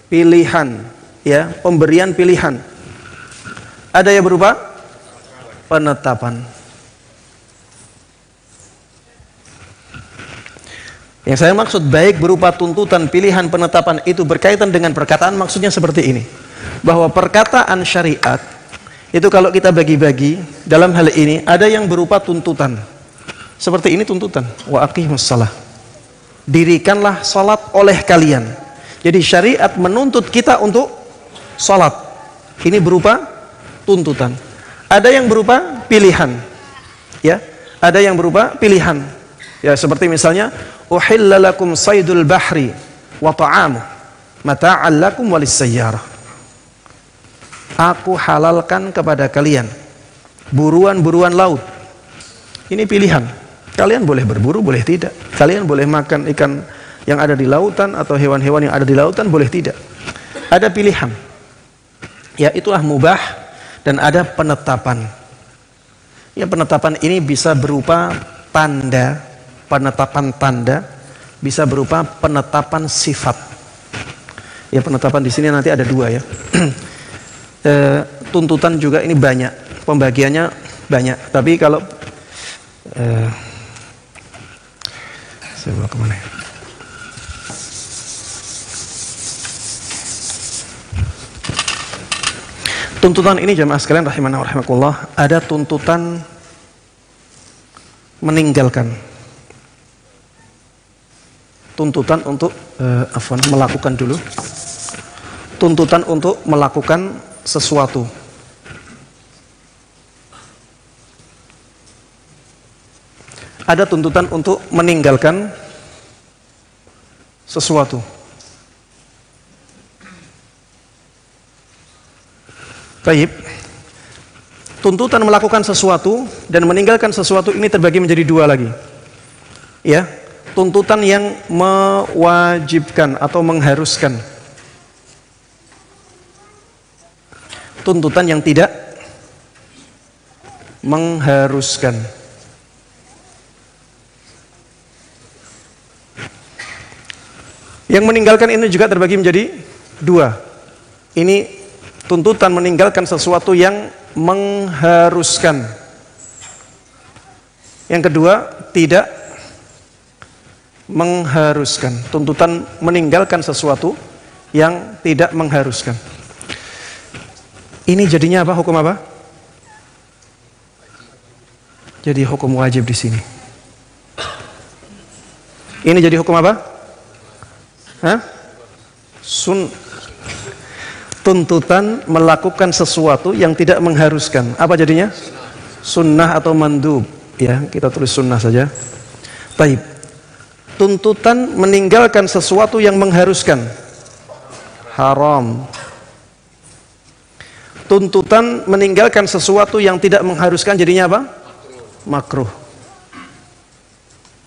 pilihan, ya, pemberian pilihan. Ada yang berupa penetapan. Yang saya maksud baik berupa tuntutan, pilihan, penetapan itu berkaitan dengan perkataan, maksudnya seperti ini. Bahwa perkataan syariat itu kalau kita bagi-bagi dalam hal ini ada yang berupa tuntutan. Seperti ini tuntutan. Wa aqimus shalah. Dirikanlah salat oleh kalian. Jadi syariat menuntut kita untuk salat. Ini berupa tuntutan. Ada yang berupa pilihan. Ya, ada yang berupa pilihan. Ya, seperti misalnya uhilla lakum saydul bahri wa ta'amuh mata'an lakum walis sayyarah. Aku halalkan kepada kalian buruan-buruan laut. Ini pilihan. Kalian boleh berburu, boleh tidak. Kalian boleh makan ikan yang ada di lautan atau hewan-hewan yang ada di lautan, boleh tidak. Ada pilihan. Ya, itulah mubah. Dan ada penetapan. Ya, penetapan ini bisa berupa tanda, penetapan tanda, bisa berupa penetapan sifat. Ya, penetapan di sini nanti ada 2 ya. Tuntutan juga ini banyak, pembagiannya banyak. Tapi kalau saya bawa kemana ya? Tuntutan ini jamaah sekalian rahimana wa rahimakumullah, ada tuntutan meninggalkan, tuntutan untuk melakukan dulu, tuntutan untuk melakukan sesuatu. Ada tuntutan untuk meninggalkan sesuatu. Baik. Tuntutan melakukan sesuatu dan meninggalkan sesuatu ini terbagi menjadi 2 lagi. Ya, tuntutan yang mewajibkan atau mengharuskan. Tuntutan yang tidak mengharuskan. Yang meninggalkan ini juga terbagi menjadi 2. Ini tuntutan meninggalkan sesuatu yang mengharuskan. Yang kedua, tidak mengharuskan. Tuntutan meninggalkan sesuatu yang tidak mengharuskan. Ini jadinya apa? Hukum apa? Jadi hukum wajib di sini. Ini jadi hukum apa? Hah? Tuntutan melakukan sesuatu yang tidak mengharuskan. Apa jadinya? Sunnah atau mandub. Ya, kita tulis sunnah saja. Baik. tuntutan meninggalkan sesuatu yang mengharuskan, haram. Tuntutan meninggalkan sesuatu yang tidak mengharuskan jadinya apa? Makruh.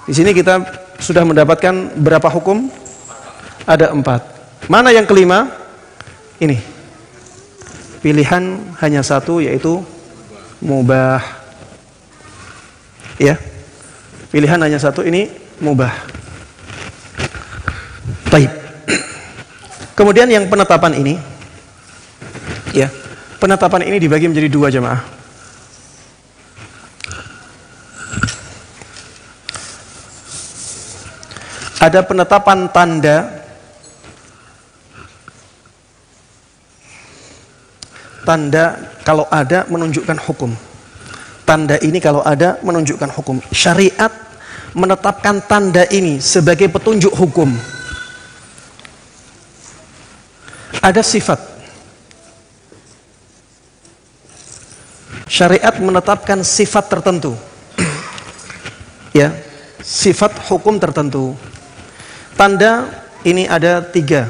Di sini kita sudah mendapatkan berapa hukum? Ada 4. Mana yang kelima? Ini. Pilihan hanya satu, yaitu mubah. Ya. Pilihan hanya satu, ini mubah. Baik. Kemudian yang penetapan ini, ya, penetapan ini dibagi menjadi 2 jemaah. Ada penetapan tanda, kalau ada menunjukkan hukum. Tanda ini kalau ada menunjukkan hukum. Syariat menetapkan tanda ini sebagai petunjuk hukum. Ada sifat. Syariat menetapkan sifat tertentu. Ya, sifat hukum tertentu. Tanda ini ada 3.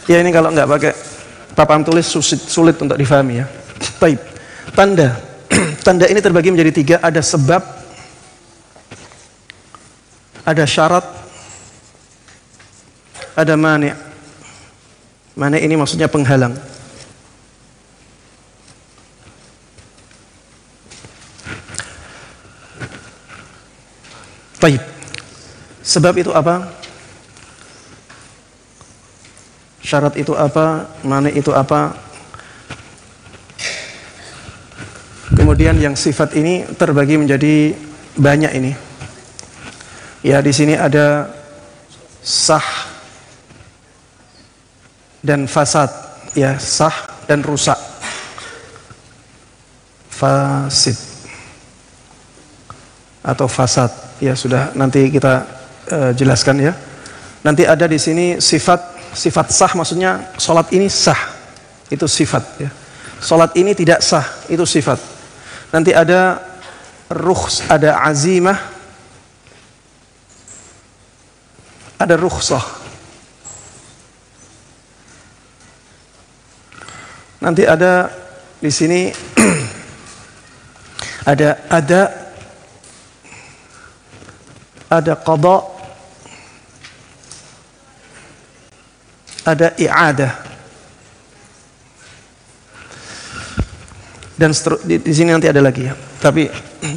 Ya, ini kalau nggak pakai papan tulis sulit untuk difahami ya. Baik. Tanda. Tanda ini terbagi menjadi 3. Ada sebab, ada syarat, ada mani'. Mani' ini maksudnya penghalang. Baik. Sebab itu apa? Syarat itu apa? Mani' itu apa? Kemudian yang sifat ini terbagi menjadi banyak ini. Ya, di sini ada sah dan fasad. Ya, sah dan rusak. Fasid atau fasad. Ya, sudah nanti kita jelaskan ya. Nanti ada di sini sifat sah, maksudnya salat ini sah. Itu sifat ya. Salat ini tidak sah, itu sifat. Nanti ada rukhs, ada azimah, ada rukhsah. Nanti ada di sini ada qada, ada i'adah. Dan di sini nanti ada lagi ya. Tapi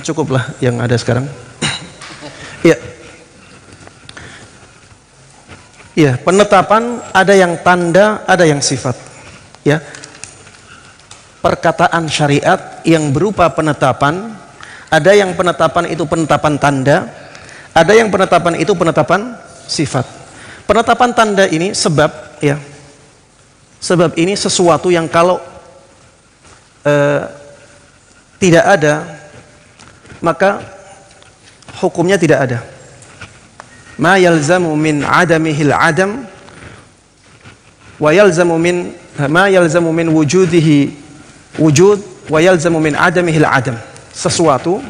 cukuplah yang ada sekarang. Ya. Ya, penetapan ada yang tanda, ada yang sifat. Ya. Perkataan syariat yang berupa penetapan, ada yang penetapan itu penetapan tanda, ada yang penetapan itu penetapan sifat. Penetapan tanda ini sebab ya. Sebab ini sesuatu yang kalau tidak ada, maka hukumnya tidak ada. Ma yalzamu min adamihil adam wa yalzamu min ma yalzamu min wujudihi wujud wa yalzamu min adamihil adam. Sesuatu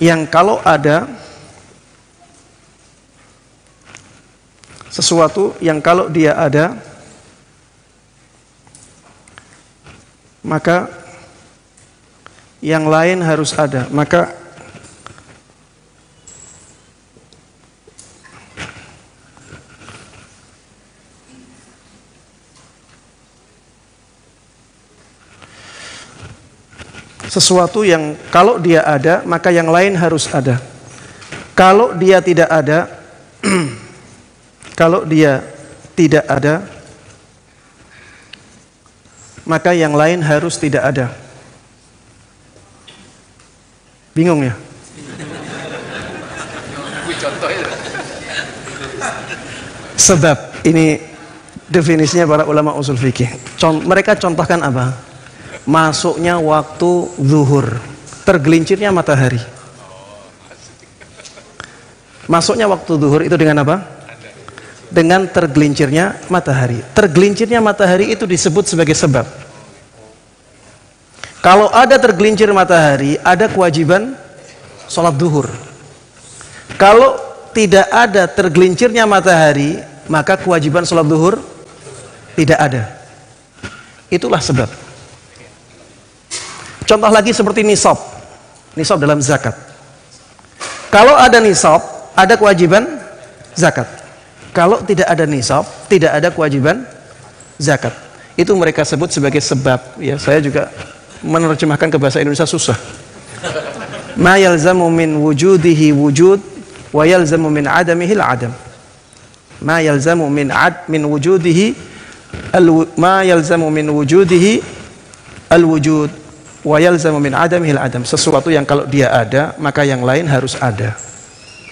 yang kalau ada, sesuatu yang kalau dia ada, maka yang lain harus ada. Maka sesuatu yang kalau dia ada, maka yang lain harus ada. Kalau dia tidak ada, kalau dia tidak ada, maka yang lain harus tidak ada. Bingung ya? Sebab ini definisinya para ulama usul fikih. Mereka contohkan apa? Masuknya waktu zuhur, tergelincirnya matahari. Masuknya waktu zuhur itu dengan apa? Dengan tergelincirnya matahari. Tergelincirnya matahari itu disebut sebagai sebab. Kalau ada tergelincir matahari, ada kewajiban sholat duhur. Kalau tidak ada tergelincirnya matahari, maka kewajiban sholat duhur tidak ada. Itulah sebab. Contoh lagi seperti nisab. Nisab dalam zakat. Kalau ada nisab, ada kewajiban zakat. Kalau tidak ada nisab, tidak ada kewajiban zakat. Itu mereka sebut sebagai sebab. Ya, saya juga menerjemahkan ke bahasa Indonesia susah. Ma yalzamu min wujudihi wujud wa yalzamu min adamihi al-adam. Ma yalzamu min wujudihi ma yalzamu min wujudihi al-wujud wa yalzamu min adamihi al-adam. Sesuatu yang kalau dia ada, maka yang lain harus ada.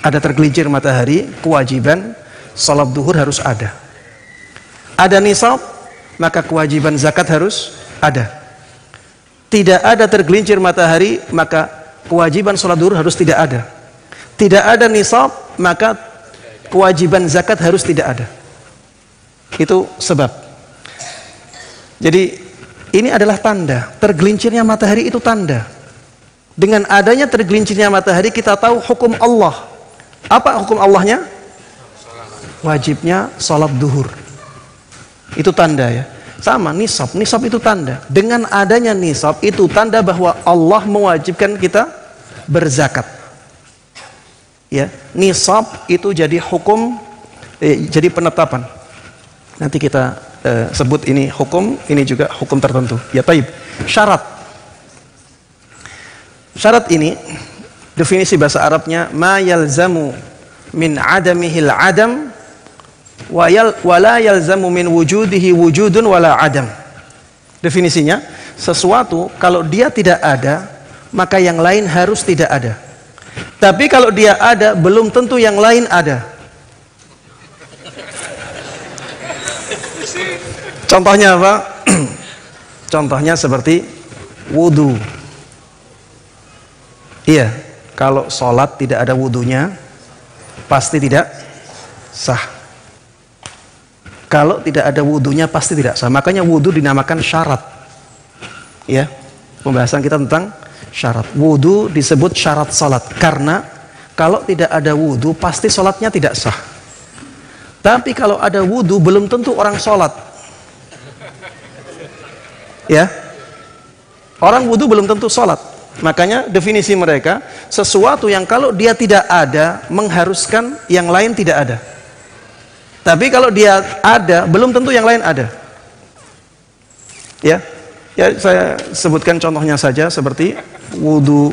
Ada tergelincir matahari, kewajiban salat duhur harus ada. Ada nisab, maka kewajiban zakat harus ada. Tidak ada tergelincir matahari, maka kewajiban sholat duhur harus tidak ada. Tidak ada nisab, maka kewajiban zakat harus tidak ada. Itu sebab. Jadi ini adalah tanda. Tergelincirnya matahari itu tanda. Dengan adanya tergelincirnya matahari, kita tahu hukum Allah. Apa hukum Allahnya? Wajibnya sholat duhur. Itu tanda ya. Sama nisab, nisab itu tanda. Dengan adanya nisab itu tanda bahwa Allah mewajibkan kita berzakat. Ya, nisab itu jadi hukum, jadi penetapan. Nanti kita sebut ini hukum, ini juga hukum tertentu. Ya, taib. Syarat. Syarat ini definisi bahasa Arabnya ma yalzamu min adamihil adam wala yalzamu min wujudihi wujudun wala adam. Definisinya, sesuatu kalau dia tidak ada, maka yang lain harus tidak ada. Tapi kalau dia ada, belum tentu yang lain ada. Contohnya apa? Contohnya seperti wudu. Iya, kalau sholat tidak ada wudunya, pasti tidak sah. Kalau tidak ada wudunya pasti tidak sah. Makanya wudu dinamakan syarat. Ya, pembahasan kita tentang syarat. Wudu disebut syarat salat karena kalau tidak ada wudu pasti salatnya tidak sah. Tapi kalau ada wudu belum tentu orang salat. Ya, orang wudu belum tentu salat. Makanya definisi mereka, sesuatu yang kalau dia tidak ada mengharuskan yang lain tidak ada. Tapi kalau dia ada, belum tentu yang lain ada. Ya, ya saya sebutkan contohnya saja seperti wudu.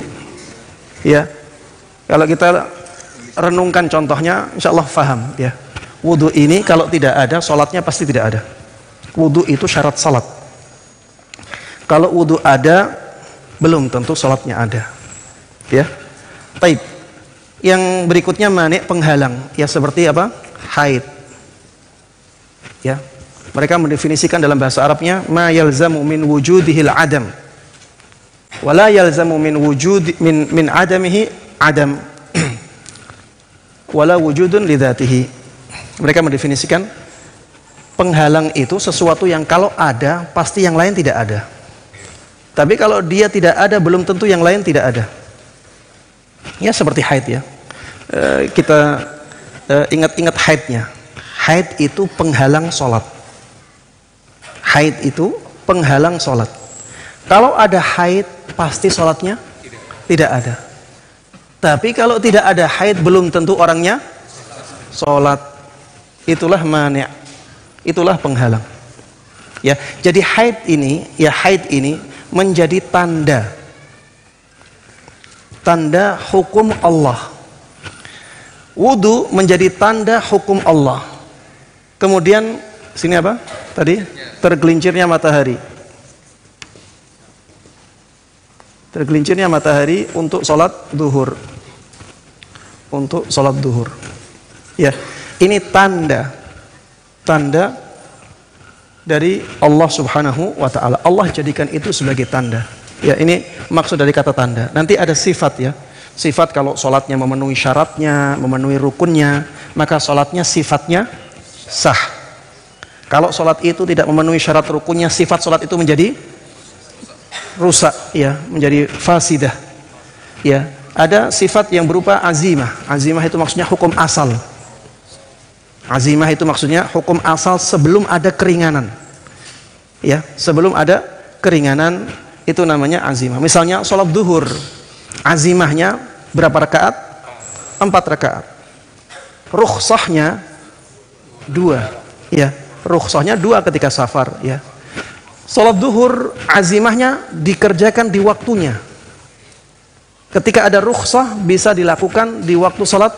Ya, kalau kita renungkan contohnya, insya Allah faham. Ya, wudu ini kalau tidak ada, sholatnya pasti tidak ada. Wudu itu syarat salat. Kalau wudu ada, belum tentu sholatnya ada. Ya, taib. Yang berikutnya manik penghalang. Ya seperti apa? Haid. Ya, mereka mendefinisikan dalam bahasa Arabnya ma yalzamu min wujudihil adam wala yalzamu min adamihi adam wala wujudun lidzatihi. Mereka mendefinisikan penghalang itu sesuatu yang kalau ada pasti yang lain tidak ada. Tapi kalau dia tidak ada belum tentu yang lain tidak ada. Ya seperti haid ya. Kita ingat-ingat haidnya. Haid itu penghalang sholat. Haid itu penghalang sholat. Kalau ada haid, pasti sholatnya tidak ada. Tapi kalau tidak ada haid, belum tentu orangnya sholat. Itulah mani'. Itulah penghalang. Ya, jadi haid ini menjadi tanda hukum Allah. Wudu menjadi tanda hukum Allah. Kemudian sini apa? Tadi tergelincirnya matahari. Tergelincirnya matahari untuk sholat duhur. Untuk sholat duhur. Ya, ini tanda dari Allah Subhanahu wa ta'ala. Allah jadikan itu sebagai tanda. Ya, ini maksud dari kata tanda. Nanti ada sifat ya. Sifat kalau sholatnya memenuhi syaratnya, memenuhi rukunnya, maka sholatnya sifatnya sah. Kalau sholat itu tidak memenuhi syarat rukunnya, sifat sholat itu menjadi rusak, ya, menjadi fasidah. Ya, ada sifat yang berupa azimah. Azimah itu maksudnya hukum asal. Azimah itu maksudnya hukum asal sebelum ada keringanan. Ya, sebelum ada keringanan itu namanya azimah. Misalnya sholat duhur, azimahnya berapa rakaat? 4 rakaat. Rukhsahnya 2. Ya, rukhsahnya 2 ketika safar. Ya, sholat duhur azimahnya dikerjakan di waktunya. Ketika ada rukhsah bisa dilakukan di waktu sholat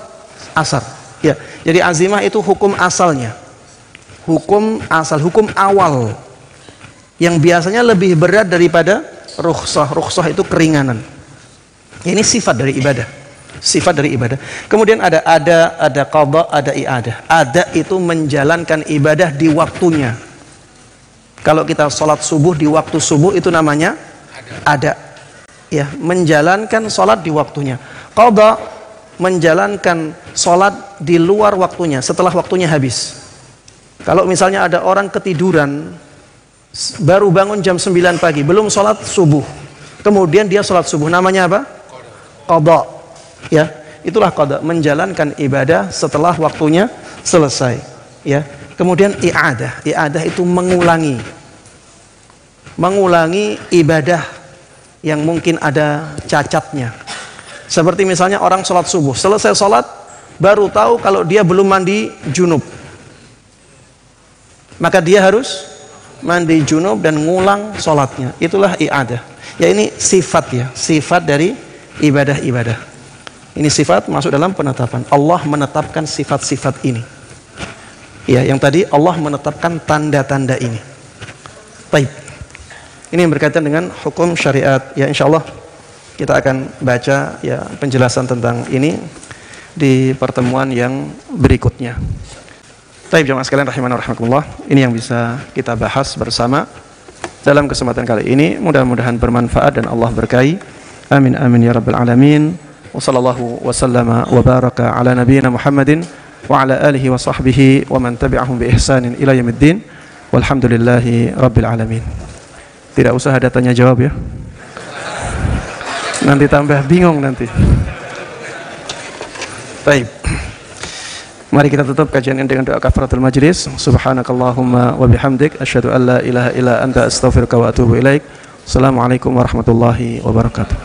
asar. Ya, jadi azimah itu hukum asalnya, hukum asal, hukum awal, yang biasanya lebih berat daripada rukhsah. Rukhsah itu keringanan. Ya, ini sifat dari ibadah, sifat dari ibadah. Kemudian ada qada, ada i'adah. Ada itu menjalankan ibadah di waktunya. Kalau kita sholat subuh di waktu subuh itu namanya ada. Ya, menjalankan sholat di waktunya. Qada, menjalankan sholat di luar waktunya, setelah waktunya habis. Kalau misalnya ada orang ketiduran, baru bangun jam 9 pagi, belum sholat subuh, kemudian dia sholat subuh, namanya apa? Qada. Ya, itulah qada, menjalankan ibadah setelah waktunya selesai. Ya, kemudian i'adah. I'adah itu mengulangi ibadah yang mungkin ada cacatnya. Seperti misalnya orang sholat subuh, selesai sholat baru tahu kalau dia belum mandi junub, maka dia harus mandi junub dan ngulang sholatnya. Itulah i'adah. Ya, ini sifat, ya, sifat dari ibadah-ibadah. Ini sifat masuk dalam penetapan. Allah menetapkan sifat-sifat ini. Ya, yang tadi Allah menetapkan tanda-tanda ini. Baik. Ini yang berkaitan dengan hukum syariat. Ya, insyaallah kita akan baca, ya, penjelasan tentang ini di pertemuan yang berikutnya. Baik, jemaah sekalian rahimana rahimakumullah, ini yang bisa kita bahas bersama dalam kesempatan kali ini. Mudah-mudahan bermanfaat dan Allah berkahi. Amin amin ya rabbal alamin. Wa sallallahu wa sallama wa baraka ala nabiyyina Muhammadin wa ala alihi wa sahbihi wa man tabi'ahum bi ihsanin ila yaumiddin. Walhamdulillahi rabbil alamin. Tidak usah ada tanya jawab, ya. Nanti tambah bingung nanti. Baik. Mari kita tutup kajian ini dengan doa kafaratul majlis. Subhanakallahumma wa bihamdik asyhadu an la ilaha illa anta astaghfiruka wa atubu ilaik. Assalamualaikum warahmatullahi wabarakatuh.